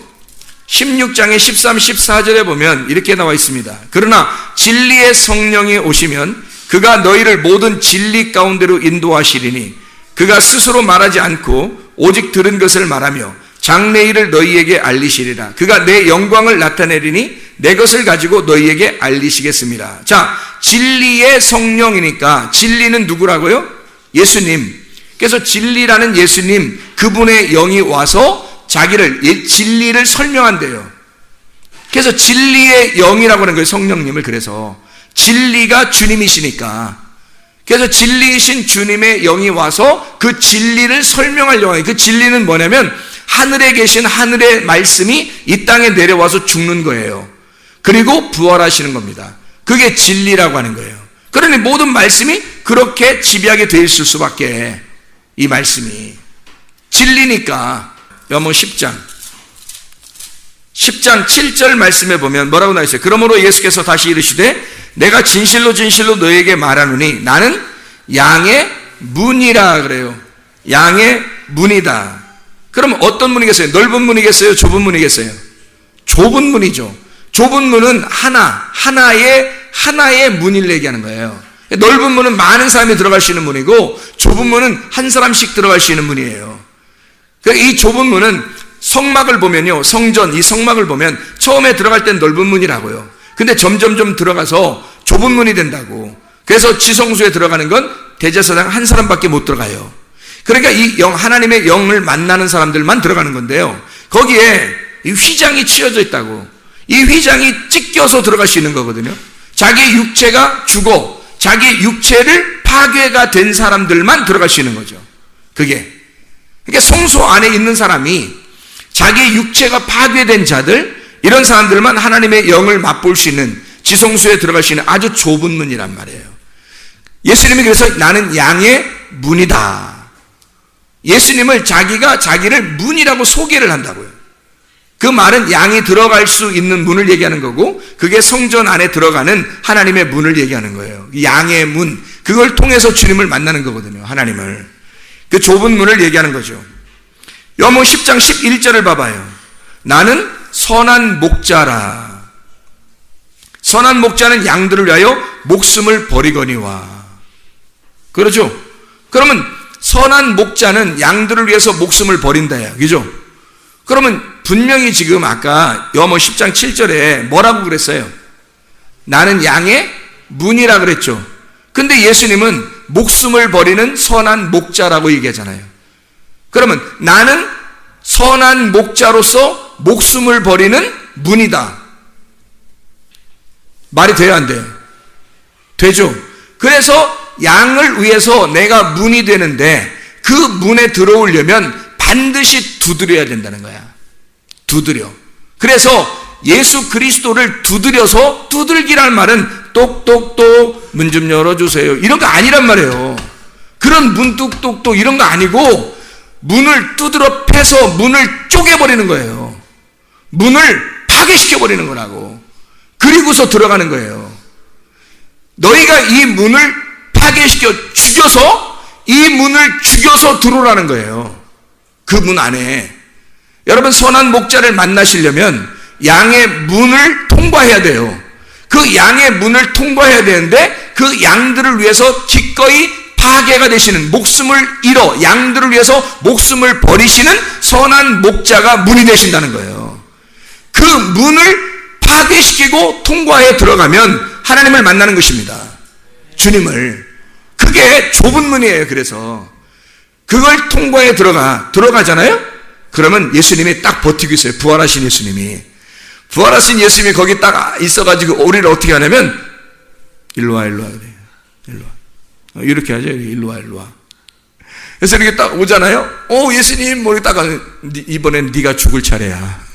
Speaker 1: 16장의 13, 14절에 보면 이렇게 나와 있습니다. 그러나 진리의 성령이 오시면 그가 너희를 모든 진리 가운데로 인도하시리니 그가 스스로 말하지 않고 오직 들은 것을 말하며 장래일을 너희에게 알리시리라. 그가 내 영광을 나타내리니 내 것을 가지고 너희에게 알리시겠습니다. 자, 진리의 성령이니까 진리는 누구라고요? 예수님. 그래서 진리라는 예수님, 그분의 영이 와서 자기를, 진리를 설명한대요. 그래서 진리의 영이라고 하는 거예요, 성령님을. 그래서 진리가 주님이시니까. 그래서 진리이신 주님의 영이 와서 그 진리를 설명하려고 해요. 그 진리는 뭐냐면 하늘에 계신 하늘의 말씀이 이 땅에 내려와서 죽는 거예요. 그리고 부활하시는 겁니다. 그게 진리라고 하는 거예요. 그러니 모든 말씀이 그렇게 지배하게 돼 있을 수밖에, 이 말씀이 진리니까. 요한복음 10장 7절 말씀에 보면 뭐라고 나와 있어요? 그러므로 예수께서 다시 이르시되 내가 진실로 진실로 너에게 말하노니 나는 양의 문이라 그래요. 양의 문이다. 그럼 어떤 문이겠어요? 넓은 문이겠어요? 좁은 문이겠어요? 좁은 문이죠. 좁은 문은 하나의 문을 얘기하는 거예요. 넓은 문은 많은 사람이 들어갈 수 있는 문이고, 좁은 문은 한 사람씩 들어갈 수 있는 문이에요. 이 좁은 문은 성막을 보면요, 성전, 이 성막을 보면 처음에 들어갈 땐 넓은 문이라고요. 근데 점점 들어가서 좁은 문이 된다고. 그래서 지성소에 들어가는 건 대제사장 한 사람밖에 못 들어가요. 그러니까 이 하나님의 영을 만나는 사람들만 들어가는 건데요. 거기에 이 휘장이 치어져 있다고. 이 휘장이 찢겨서 들어갈 수 있는 거거든요. 자기 육체가 죽어 자기 육체를 파괴가 된 사람들만 들어갈 수 있는 거죠. 그러니까 성소 안에 있는 사람이 자기 육체가 파괴된 자들, 이런 사람들만 하나님의 영을 맛볼 수 있는, 지성소에 들어갈 수 있는 아주 좁은 문이란 말이에요. 예수님이 그래서 나는 양의 문이다. 예수님을 자기를 문이라고 소개를 한다고요. 그 말은 양이 들어갈 수 있는 문을 얘기하는 거고, 그게 성전 안에 들어가는 하나님의 문을 얘기하는 거예요. 양의 문, 그걸 통해서 주님을 만나는 거거든요. 하나님을. 그 좁은 문을 얘기하는 거죠. 요한복음 10장 11절을 봐봐요. 나는 선한 목자라. 선한 목자는 양들을 위하여 목숨을 버리거니와. 그렇죠? 그러면 선한 목자는 양들을 위해서 목숨을 버린다야. 그죠? 그러면 분명히 지금 아까 요한복음 10장 7절에 뭐라고 그랬어요? 나는 양의 문이라 그랬죠. 근데 예수님은 목숨을 버리는 선한 목자라고 얘기하잖아요. 그러면 나는 선한 목자로서 목숨을 버리는 문이다. 말이 돼요, 안 돼요? 되죠. 그래서 양을 위해서 내가 문이 되는데, 그 문에 들어오려면 반드시 두드려야 된다는 거야. 두드려. 그래서 예수 그리스도를 두드려서, 두들기란 말은 똑똑똑 문 좀 열어주세요, 이런 거 아니란 말이에요. 그런 문 똑똑똑 이런 거 아니고, 문을 두드러 패서 문을 쪼개버리는 거예요. 문을 파괴시켜버리는 거라고. 그리고서 들어가는 거예요. 너희가 이 문을 파괴시켜 죽여서, 이 문을 죽여서 들어오라는 거예요. 그 문 안에. 여러분, 선한 목자를 만나시려면 양의 문을 통과해야 돼요. 그 양의 문을 통과해야 되는데, 그 양들을 위해서 기꺼이 파괴가 되시는, 목숨을 잃어 양들을 위해서 목숨을 버리시는 선한 목자가 문이 되신다는 거예요. 그 문을 파괴시키고 통과해 들어가면 하나님을 만나는 것입니다. 주님을. 그게 좁은 문이에요. 그래서 그걸 통과해 들어가잖아요. 그러면 예수님이 딱 버티고 있어요. 부활하신 예수님이. 부활하신 예수님이 거기 딱 있어가지고 우리를 어떻게 하냐면, 일로 와 그래요. 일로 와. 이렇게 하죠. 일로 와. 그래서 이렇게 딱 오잖아요. 예수님, 머리 딱, 이번엔 네가 죽을 차례야.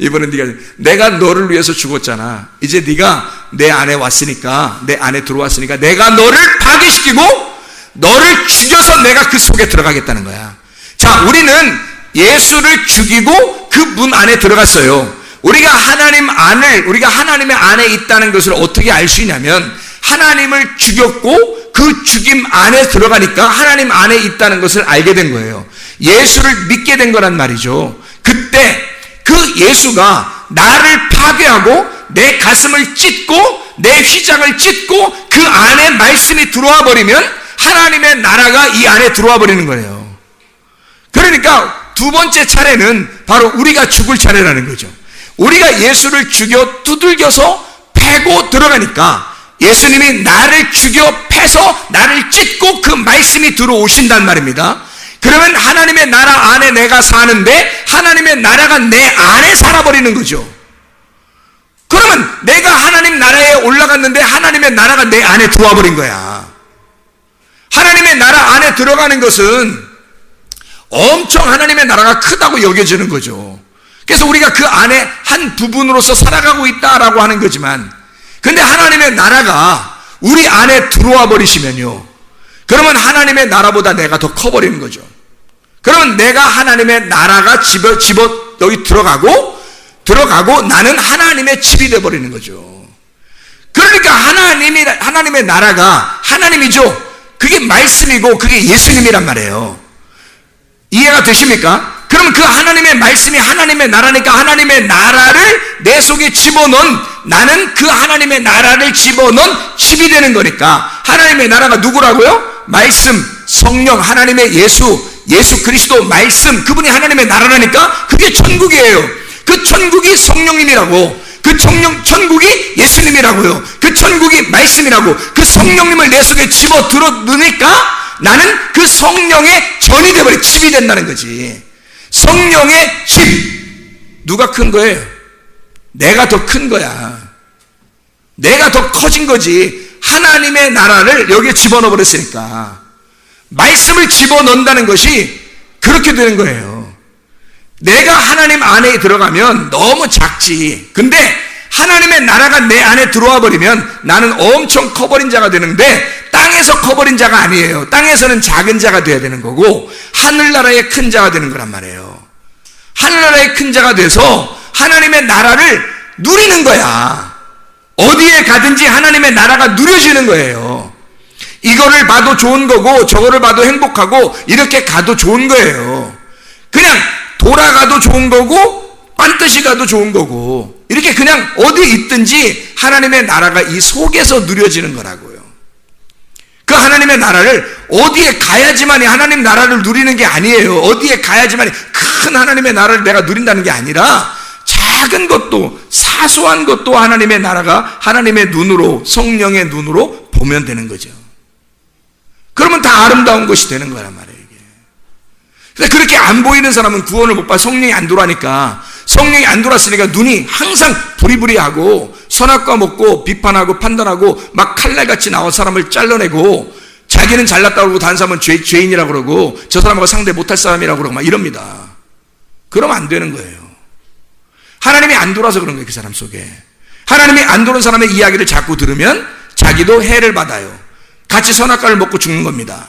Speaker 1: 이번엔 내가 너를 위해서 죽었잖아. 이제 네가 내 안에 왔으니까, 내 안에 들어왔으니까 내가 너를 파괴시키고 너를 죽여서 내가 그 속에 들어가겠다는 거야. 자, 우리는 예수를 죽이고 그 문 안에 들어갔어요. 우리가 하나님의 안에 있다는 것을 어떻게 알 수 있냐면, 하나님을 죽였고 그 죽임 안에 들어가니까 하나님 안에 있다는 것을 알게 된 거예요. 예수를 믿게 된 거란 말이죠. 그때 그 예수가 나를 파괴하고 내 가슴을 찢고 내 휘장을 찢고 그 안에 말씀이 들어와 버리면 하나님의 나라가 이 안에 들어와 버리는 거예요. 그러니까 두 번째 차례는 바로 우리가 죽을 차례라는 거죠. 우리가 예수를 죽여 두들겨서 패고 들어가니까 예수님이 나를 죽여 패서 나를 찢고 그 말씀이 들어오신단 말입니다. 그러면 하나님의 나라 안에 내가 사는데 하나님의 나라가 내 안에 살아버리는 거죠. 그러면 내가 하나님 나라에 올라갔는데 하나님의 나라가 내 안에 들어와 버린 거야. 하나님의 나라 안에 들어가는 것은 엄청 하나님의 나라가 크다고 여겨지는 거죠. 그래서 우리가 그 안에 한 부분으로서 살아가고 있다라고 하는 거지만, 근데 하나님의 나라가 우리 안에 들어와 버리시면요, 그러면 하나님의 나라보다 내가 더 커버리는 거죠. 그러면 내가 하나님의 나라가 여기 들어가고 나는 하나님의 집이 되어버리는 거죠. 그러니까 하나님의 나라가 하나님이죠. 그게 말씀이고 그게 예수님이란 말이에요. 이해가 되십니까? 그럼 그 하나님의 말씀이 하나님의 나라니까 하나님의 나라를 내 속에 집어넣은, 나는 그 하나님의 나라를 집어넣은 칩이 되는 거니까, 하나님의 나라가 누구라고요? 말씀, 성령, 하나님의 예수 그리스도 말씀, 그분이 하나님의 나라라니까 그게 천국이에요. 그 천국이 성령님이라고, 그 천국이 예수님이라고요. 그 천국이 말씀이라고, 그 성령님을 내 속에 집어 들어 넣으니까 나는 그 성령의 전이 되어버려, 칩이 된다는 거지. 성령의 칩. 누가 큰 거예요? 내가 더 큰 거야. 내가 더 커진 거지. 하나님의 나라를 여기에 집어넣어 버렸으니까. 말씀을 집어넣는다는 것이 그렇게 되는 거예요. 내가 하나님 안에 들어가면 너무 작지. 근데 하나님의 나라가 내 안에 들어와 버리면 나는 엄청 커버린 자가 되는데, 땅에서 커버린 자가 아니에요. 땅에서는 작은 자가 돼야 되는 거고, 하늘나라의 큰 자가 되는 거란 말이에요. 하늘나라의 큰 자가 돼서 하나님의 나라를 누리는 거야. 어디에 가든지 하나님의 나라가 누려지는 거예요. 이거를 봐도 좋은 거고 저거를 봐도 행복하고 이렇게 가도 좋은 거예요. 그냥 돌아가도 좋은 거고 반드시 가도 좋은 거고, 이렇게 그냥 어디 있든지 하나님의 나라가 이 속에서 누려지는 거라고요. 그 하나님의 나라를 어디에 가야지만이 하나님 나라를 누리는 게 아니에요. 어디에 가야지만이 큰 하나님의 나라를 내가 누린다는 게 아니라, 작은 것도 사소한 것도 하나님의 나라가 하나님의 눈으로, 성령의 눈으로 보면 되는 거죠. 그러면 다 아름다운 것이 되는 거란 말이에요. 근데 그렇게 안 보이는 사람은 구원을 못 받아. 성령이 안 들어가니까, 성령이 안 들어왔으니까 눈이 항상 부리부리하고 선악과 먹고 비판하고 판단하고 막 칼날같이 나온 사람을 잘라내고, 자기는 잘났다고 그러고 다른 사람은 죄인이라고 그러고 저 사람하고 상대 못할 사람이라고 그러고 막 이럽니다. 그러면 안 되는 거예요. 하나님이 안 돌아서 그런 거예요. 그 사람 속에 하나님이 안 도는 사람의 이야기를 자꾸 들으면 자기도 해를 받아요. 같이 선악과를 먹고 죽는 겁니다.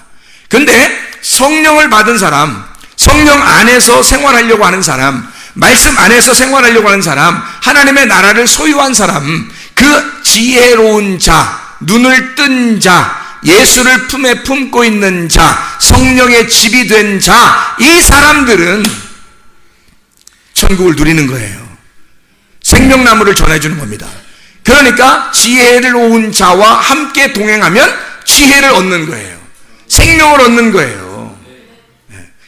Speaker 1: 근데 성령을 받은 사람, 성령 안에서 생활하려고 하는 사람, 말씀 안에서 생활하려고 하는 사람, 하나님의 나라를 소유한 사람, 그 지혜로운 자, 눈을 뜬 자, 예수를 품에 품고 있는 자, 성령의 집이 된 자, 이 사람들은 천국을 누리는 거예요. 생명나무를 전해주는 겁니다. 그러니까 지혜로운 자와 함께 동행하면 지혜를 얻는 거예요. 생명을 얻는 거예요.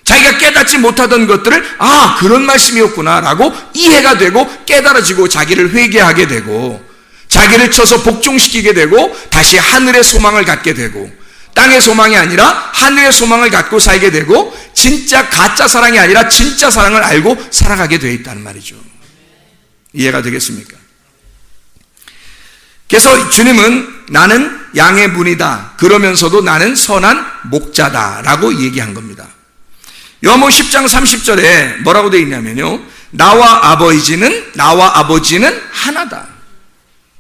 Speaker 1: 자기가 깨닫지 못하던 것들을 그런 말씀이었구나 라고 이해가 되고 깨달아지고 자기를 회개하게 되고 자기를 쳐서 복종시키게 되고 다시 하늘의 소망을 갖게 되고 땅의 소망이 아니라 하늘의 소망을 갖고 살게 되고 진짜 가짜 사랑이 아니라 진짜 사랑을 알고 살아가게 되어 있다는 말이죠. 이해가 되겠습니까? 그래서 주님은 나는 양의 문이다 그러면서도 나는 선한 목자다 라고 얘기한 겁니다. 요한복음 10장 30절에 뭐라고 되어 있냐면요, 나와 아버지는 하나다.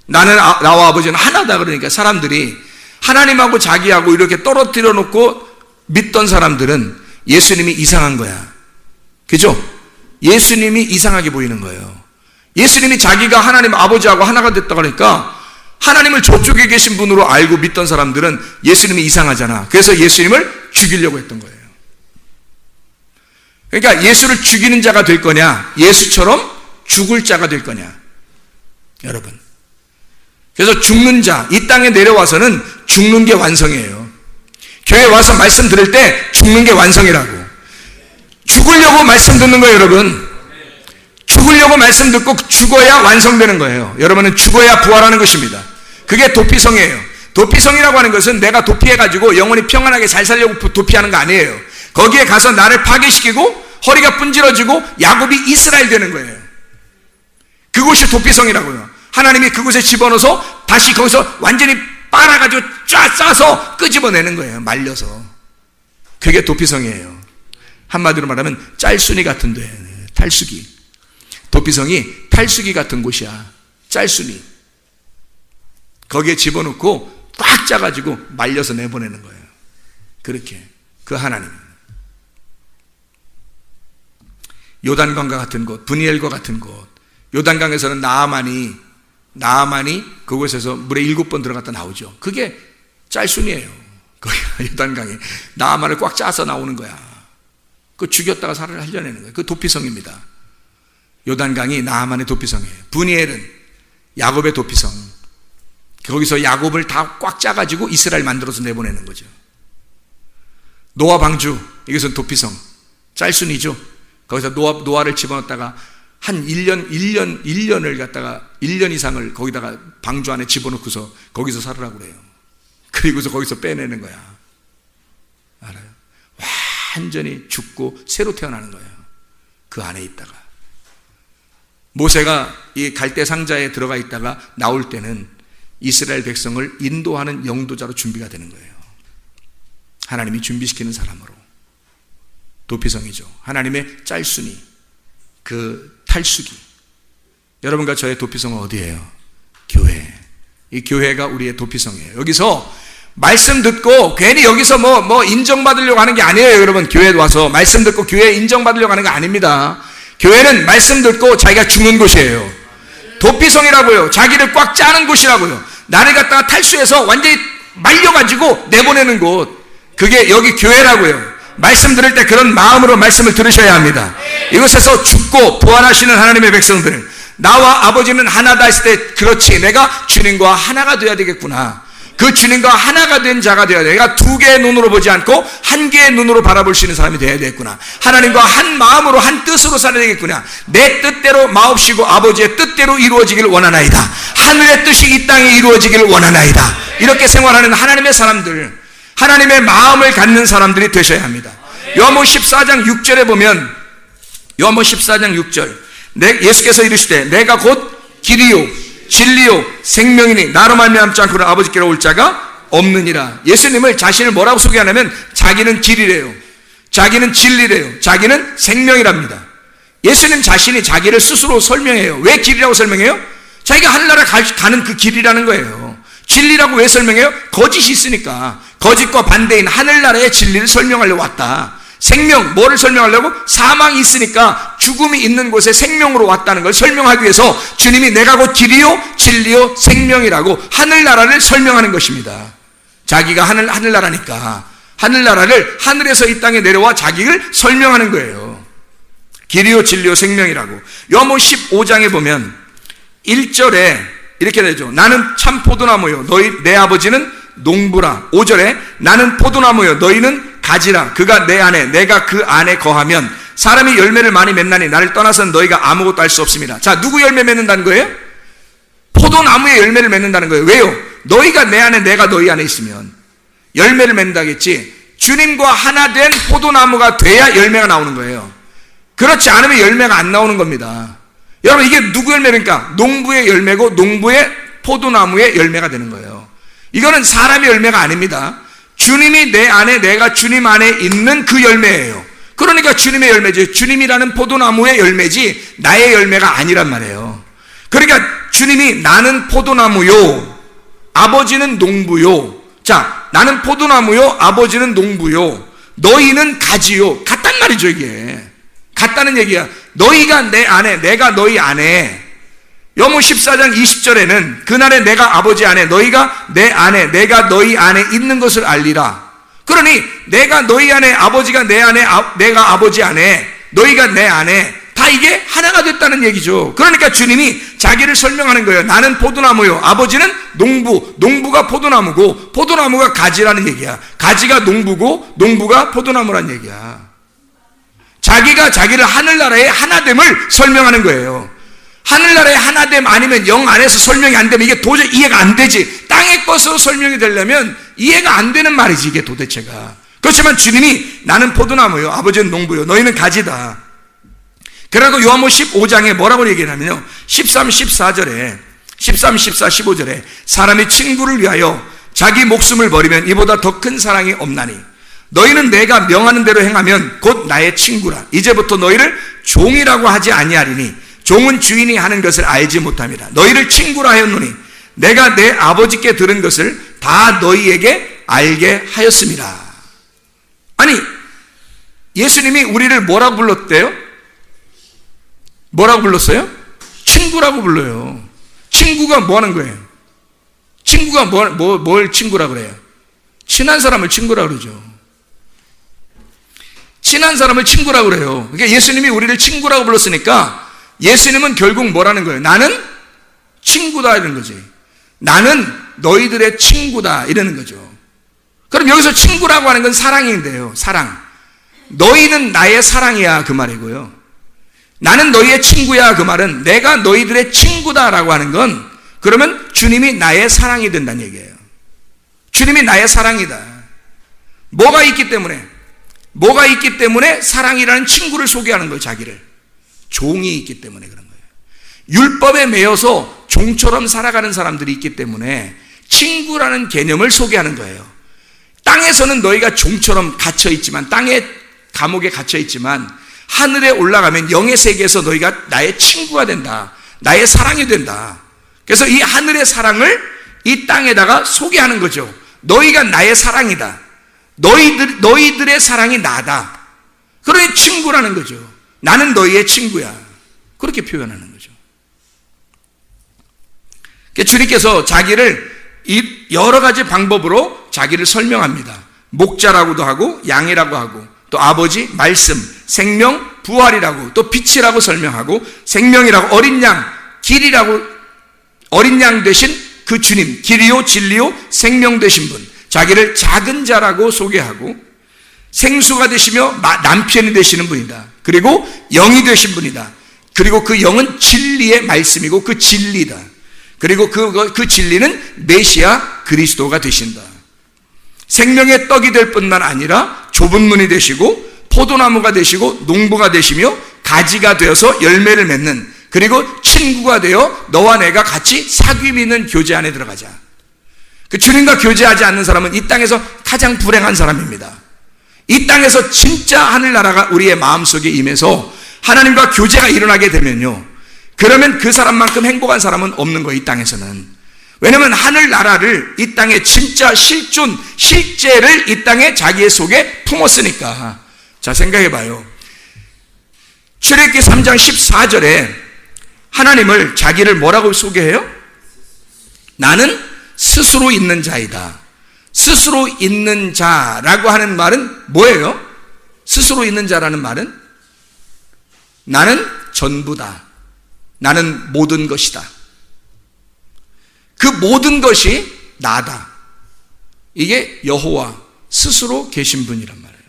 Speaker 1: 나와 아버지는 하나다. 그러니까 사람들이 하나님하고 자기하고 이렇게 떨어뜨려 놓고 믿던 사람들은 예수님이 이상한 거야. 그죠? 예수님이 이상하게 보이는 거예요. 예수님이 자기가 하나님 아버지하고 하나가 됐다 그러니까 하나님을 저쪽에 계신 분으로 알고 믿던 사람들은 예수님이 이상하잖아. 그래서 예수님을 죽이려고 했던 거예요. 그러니까 예수를 죽이는 자가 될 거냐, 예수처럼 죽을 자가 될 거냐, 여러분. 그래서 죽는 자, 이 땅에 내려와서는 죽는 게 완성이에요. 교회 와서 말씀 들을 때 죽는 게 완성이라고. 죽으려고 말씀 듣는 거예요, 여러분. 죽으려고 말씀 듣고 죽어야 완성되는 거예요. 여러분은 죽어야 부활하는 것입니다. 그게 도피성이에요. 도피성이라고 하는 것은 내가 도피해가지고 영원히 평안하게 잘 살려고 도피하는 거 아니에요. 거기에 가서 나를 파괴시키고 허리가 분질러지고 야곱이 이스라엘 되는 거예요. 그곳이 도피성이라고요. 하나님이 그곳에 집어넣어서 다시 거기서 완전히 빨아가지고 쫙 싸서 끄집어내는 거예요. 말려서. 그게 도피성이에요. 한마디로 말하면 짤순이 같은 데, 탈수기. 도피성이 탈수기 같은 곳이야. 짤순이. 거기에 집어넣고 꽉 짜가지고 말려서 내보내는 거예요. 그렇게. 그 하나님. 요단강과 같은 곳, 브니엘과 같은 곳. 요단강에서는 나아만이 그곳에서 물에 7번 들어갔다 나오죠. 그게 짤순이에요. 거기가 요단강에 나아만을 꽉 짜서 나오는 거야. 그 죽였다가 살려내는 거예요. 그 도피성입니다. 요단강이 나아만의 도피성이에요. 브니엘은 야곱의 도피성. 거기서 야곱을 다 꽉 짜가지고 이스라엘 만들어서 내보내는 거죠. 노아 방주, 이것은 도피성. 짤순이죠. 거기서 노아를 집어넣었다가 한 1년을 갖다가 1년 이상을 거기다가 방주 안에 집어넣고서 거기서 살으라고 그래요. 그리고서 거기서 빼내는 거야. 알아요? 완전히 죽고 새로 태어나는 거예요. 그 안에 있다가. 모세가 이 갈대 상자에 들어가 있다가 나올 때는 이스라엘 백성을 인도하는 영도자로 준비가 되는 거예요. 하나님이 준비시키는 사람으로. 도피성이죠. 하나님의 짤순이, 그 탈수기. 여러분과 저의 도피성은 어디예요? 교회. 이 교회가 우리의 도피성이에요. 여기서 말씀 듣고 괜히 여기서 뭐 인정받으려고 하는 게 아니에요. 여러분, 교회에 와서 말씀 듣고 교회에 인정받으려고 하는 게 아닙니다. 교회는 말씀 듣고 자기가 죽는 곳이에요. 도피성이라고요. 자기를 꽉 짜는 곳이라고요. 나를 갖다가 탈수해서 완전히 말려가지고 내보내는 곳. 그게 여기 교회라고요. 말씀 들을 때 그런 마음으로 말씀을 들으셔야 합니다. 이곳에서 죽고 부활하시는 하나님의 백성들, 나와 아버지는 하나다 했을 때, 그렇지, 내가 주님과 하나가 되어야 되겠구나. 그 주님과 하나가 된 자가 되어야 돼. 내가 두 개의 눈으로 보지 않고 한 개의 눈으로 바라볼 수 있는 사람이 되어야 되겠구나. 하나님과 한 마음으로 한 뜻으로 살아야 되겠구나. 내 뜻대로 마옵시고 아버지의 뜻대로 이루어지기를 원하나이다. 하늘의 뜻이 이 땅에 이루어지기를 원하나이다. 이렇게 생활하는 하나님의 사람들, 하나님의 마음을 갖는 사람들이 되셔야 합니다. 요한복음 14장 6절에 보면, 요한복음 14장 6절, 예수께서 이르시되 내가 곧 길이요 진리요 생명이니 나로 말미암지 않고는 아버지께로 올 자가 없느니라. 예수님을 자신을 뭐라고 소개하냐면 자기는 길이래요. 자기는 진리래요. 자기는 생명이랍니다. 예수님 자신이 자기를 스스로 설명해요. 왜 길이라고 설명해요? 자기가 하늘나라 가는 그 길이라는 거예요. 진리라고 왜 설명해요? 거짓이 있으니까. 거짓과 반대인 하늘나라의 진리를 설명하려고 왔다. 생명, 뭐를 설명하려고? 사망이 있으니까 죽음이 있는 곳에 생명으로 왔다는 걸 설명하기 위해서 주님이 내가 곧 길이요 진리요 생명이라고 하늘나라를 설명하는 것입니다. 자기가 하늘나라니까 하늘나라를 하늘에서 이 땅에 내려와 자기를 설명하는 거예요. 길이요 진리요 생명이라고. 요한복음 15장에 보면 1절에 이렇게 되죠. 나는 참 포도나무요 내 아버지는 농부라. 5절에 나는 포도나무요 너희는 가지라. 그가 내 안에 내가 그 안에 거하면 사람이 열매를 많이 맺나니 나를 떠나서는 너희가 아무것도 할 수 없습니다. 자, 누구 열매 맺는다는 거예요? 포도나무의 열매를 맺는다는 거예요. 왜요? 너희가 내 안에 내가 너희 안에 있으면 열매를 맺는다겠지. 주님과 하나 된 포도나무가 돼야 열매가 나오는 거예요. 그렇지 않으면 열매가 안 나오는 겁니다. 여러분, 이게 누구 열매입니까? 농부의 열매고 농부의 포도나무의 열매가 되는 거예요. 이거는 사람의 열매가 아닙니다. 주님이 내 안에 내가 주님 안에 있는 그 열매예요. 그러니까 주님의 열매지, 주님이라는 포도나무의 열매지 나의 열매가 아니란 말이에요. 그러니까 주님이 나는 포도나무요 아버지는 농부요. 자, 나는 포도나무요 아버지는 농부요 너희는 가지요. 같단 말이죠. 이게 같다는 얘기야. 너희가 내 안에 내가 너희 안에. 요한복음 14장 20절에는 그날에 내가 아버지 안에 너희가 내 안에 내가 너희 안에 있는 것을 알리라. 그러니 내가 너희 안에 아버지가 내 안에 내가 아버지 안에 너희가 내 안에 다 이게 하나가 됐다는 얘기죠. 그러니까 주님이 자기를 설명하는 거예요. 나는 포도나무요 아버지는 농부. 농부가 포도나무고 포도나무가 가지라는 얘기야. 가지가 농부고 농부가 포도나무란 얘기야. 자기가 자기를 하늘나라의 하나됨을 설명하는 거예요. 하늘나라의 하나됨 아니면 영 안에서 설명이 안 되면 이게 도저히 이해가 안 되지. 땅의 것으로 설명이 되려면 이해가 안 되는 말이지 이게 도대체가. 그렇지만 주님이 나는 포도나무요 아버지는 농부요 너희는 가지다. 그러고 요한복음 15장에 뭐라고 얘기하냐면요 13, 14절에 13, 14, 15절에 사람이 친구를 위하여 자기 목숨을 버리면 이보다 더 큰 사랑이 없나니 너희는 내가 명하는 대로 행하면 곧 나의 친구라. 이제부터 너희를 종이라고 하지 아니하리니 종은 주인이 하는 것을 알지 못합니다. 너희를 친구라 하였노니 내가 내 아버지께 들은 것을 다 너희에게 알게 하였습니다. 아니, 예수님이 우리를 뭐라고 불렀대요? 뭐라고 불렀어요? 친구라고 불러요. 친구가 뭐 하는 거예요? 친구가 뭘 친구라 그래요? 친한 사람을 친구라 그러죠. 친한 사람을 친구라고 그래요. 그러니까 예수님이 우리를 친구라고 불렀으니까 예수님은 결국 뭐라는 거예요? 나는 친구다 이런 거지. 나는 너희들의 친구다 이러는 거죠. 그럼 여기서 친구라고 하는 건 사랑인데요. 사랑. 너희는 나의 사랑이야 그 말이고요. 나는 너희의 친구야 그 말은 내가 너희들의 친구다라고 하는 건 그러면 주님이 나의 사랑이 된다는 얘기예요. 주님이 나의 사랑이다. 뭐가 있기 때문에 사랑이라는 친구를 소개하는 거예요. 자기를. 종이 있기 때문에 그런 거예요. 율법에 매여서 종처럼 살아가는 사람들이 있기 때문에 친구라는 개념을 소개하는 거예요. 땅에서는 너희가 종처럼 갇혀있지만, 땅의 감옥에 갇혀있지만 하늘에 올라가면 영의 세계에서 너희가 나의 친구가 된다. 나의 사랑이 된다. 그래서 이 하늘의 사랑을 이 땅에다가 소개하는 거죠. 너희가 나의 사랑이다. 너희들의 사랑이 나다. 그러니 친구라는 거죠. 나는 너희의 친구야. 그렇게 표현하는 거죠. 주님께서 자기를 여러 가지 방법으로 자기를 설명합니다. 목자라고도 하고 양이라고 하고 또 아버지, 말씀, 생명, 부활이라고 또 빛이라고 설명하고 생명이라고 어린 양, 길이라고 어린 양 되신 그 주님, 길이요 진리요 생명 되신 분, 자기를 작은 자라고 소개하고 생수가 되시며 남편이 되시는 분이다. 그리고 영이 되신 분이다. 그리고 그 영은 진리의 말씀이고 그 진리다. 그리고 그 진리는 메시아 그리스도가 되신다. 생명의 떡이 될 뿐만 아니라 좁은 문이 되시고 포도나무가 되시고 농부가 되시며 가지가 되어서 열매를 맺는, 그리고 친구가 되어 너와 내가 같이 사귐 있는 교제 안에 들어가자. 그 주님과 교제하지 않는 사람은 이 땅에서 가장 불행한 사람입니다. 이 땅에서 진짜 하늘나라가 우리의 마음속에 임해서 하나님과 교제가 일어나게 되면요, 그러면 그 사람만큼 행복한 사람은 없는 거예요. 이 땅에서는. 왜냐하면 하늘나라를 이 땅에 진짜 실제를 이 땅에 자기의 속에 품었으니까. 자, 생각해봐요. 출애굽기 3장 14절에 하나님을 자기를 뭐라고 소개해요? 나는 스스로 있는 자이다. 스스로 있는 자라고 하는 말은 뭐예요? 스스로 있는 자라는 말은 나는 전부다. 나는 모든 것이다. 그 모든 것이 나다. 이게 여호와 스스로 계신 분이란 말이에요.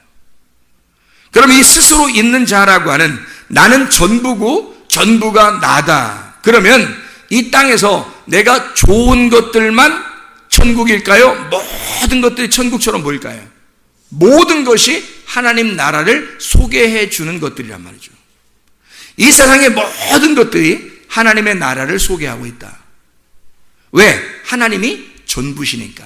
Speaker 1: 그럼 이 스스로 있는 자라고 하는 나는 전부고 전부가 나다. 그러면 이 땅에서 내가 좋은 것들만 천국일까요? 모든 것들이 천국처럼 보일까요? 모든 것이 하나님 나라를 소개해 주는 것들이란 말이죠. 이 세상의 모든 것들이 하나님의 나라를 소개하고 있다. 왜? 하나님이 전부시니까.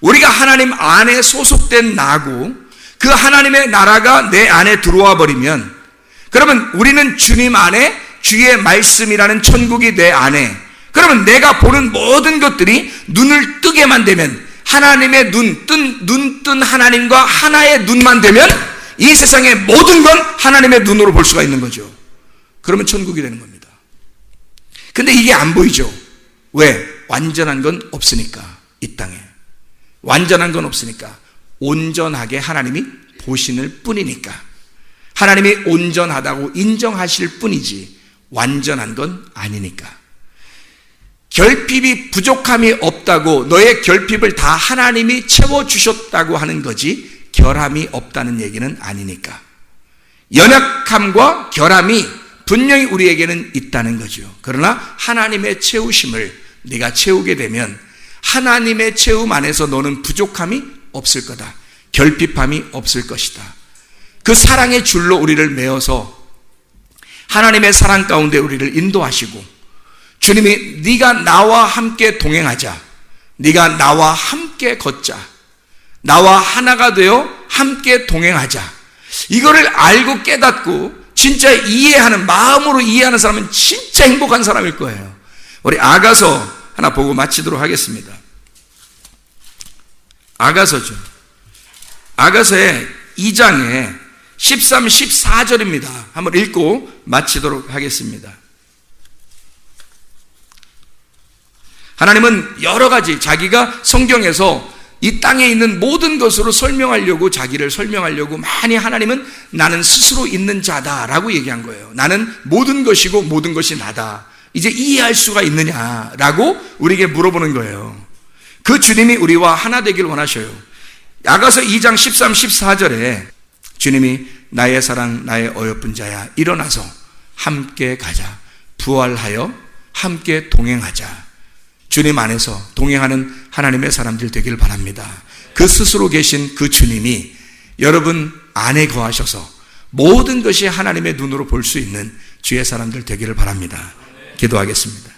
Speaker 1: 우리가 하나님 안에 소속된 나고 그 하나님의 나라가 내 안에 들어와 버리면, 그러면 우리는 주님 안에 주의 말씀이라는 천국이 내 안에, 그러면 내가 보는 모든 것들이 눈을 뜨게만 되면, 하나님의 눈 뜬 하나님과 하나의 눈만 되면 이 세상의 모든 건 하나님의 눈으로 볼 수가 있는 거죠. 그러면 천국이 되는 겁니다. 근데 이게 안 보이죠. 왜? 완전한 건 없으니까. 이 땅에 완전한 건 없으니까. 온전하게 하나님이 보시는 뿐이니까. 하나님이 온전하다고 인정하실 뿐이지 완전한 건 아니니까. 결핍이 부족함이 없다고 너의 결핍을 다 하나님이 채워주셨다고 하는 거지 결함이 없다는 얘기는 아니니까. 연약함과 결함이 분명히 우리에게는 있다는 거죠. 그러나 하나님의 채우심을 네가 채우게 되면 하나님의 채움 안에서 너는 부족함이 없을 거다. 결핍함이 없을 것이다. 그 사랑의 줄로 우리를 메어서 하나님의 사랑 가운데 우리를 인도하시고, 주님이 네가 나와 함께 동행하자, 네가 나와 함께 걷자, 나와 하나가 되어 함께 동행하자, 이거를 알고 깨닫고 진짜 이해하는, 마음으로 이해하는 사람은 진짜 행복한 사람일 거예요. 우리 아가서 하나 보고 마치도록 하겠습니다. 아가서죠. 아가서의 2장에 13, 14절입니다. 한번 읽고 마치도록 하겠습니다. 하나님은 여러 가지 자기가 성경에서 이 땅에 있는 모든 것으로 설명하려고, 자기를 설명하려고 많이 하나님은 나는 스스로 있는 자다라고 얘기한 거예요. 나는 모든 것이고 모든 것이 나다. 이제 이해할 수가 있느냐라고 우리에게 물어보는 거예요. 그 주님이 우리와 하나 되길 원하셔요. 야가서 2장 13, 14절에 주님이 나의 사랑, 나의 어여쁜 자야, 일어나서 함께 가자. 부활하여 함께 동행하자. 주님 안에서 동행하는 하나님의 사람들 되길 바랍니다. 그 스스로 계신 그 주님이 여러분 안에 거하셔서 모든 것이 하나님의 눈으로 볼 수 있는 주의 사람들 되기를 바랍니다. 기도하겠습니다.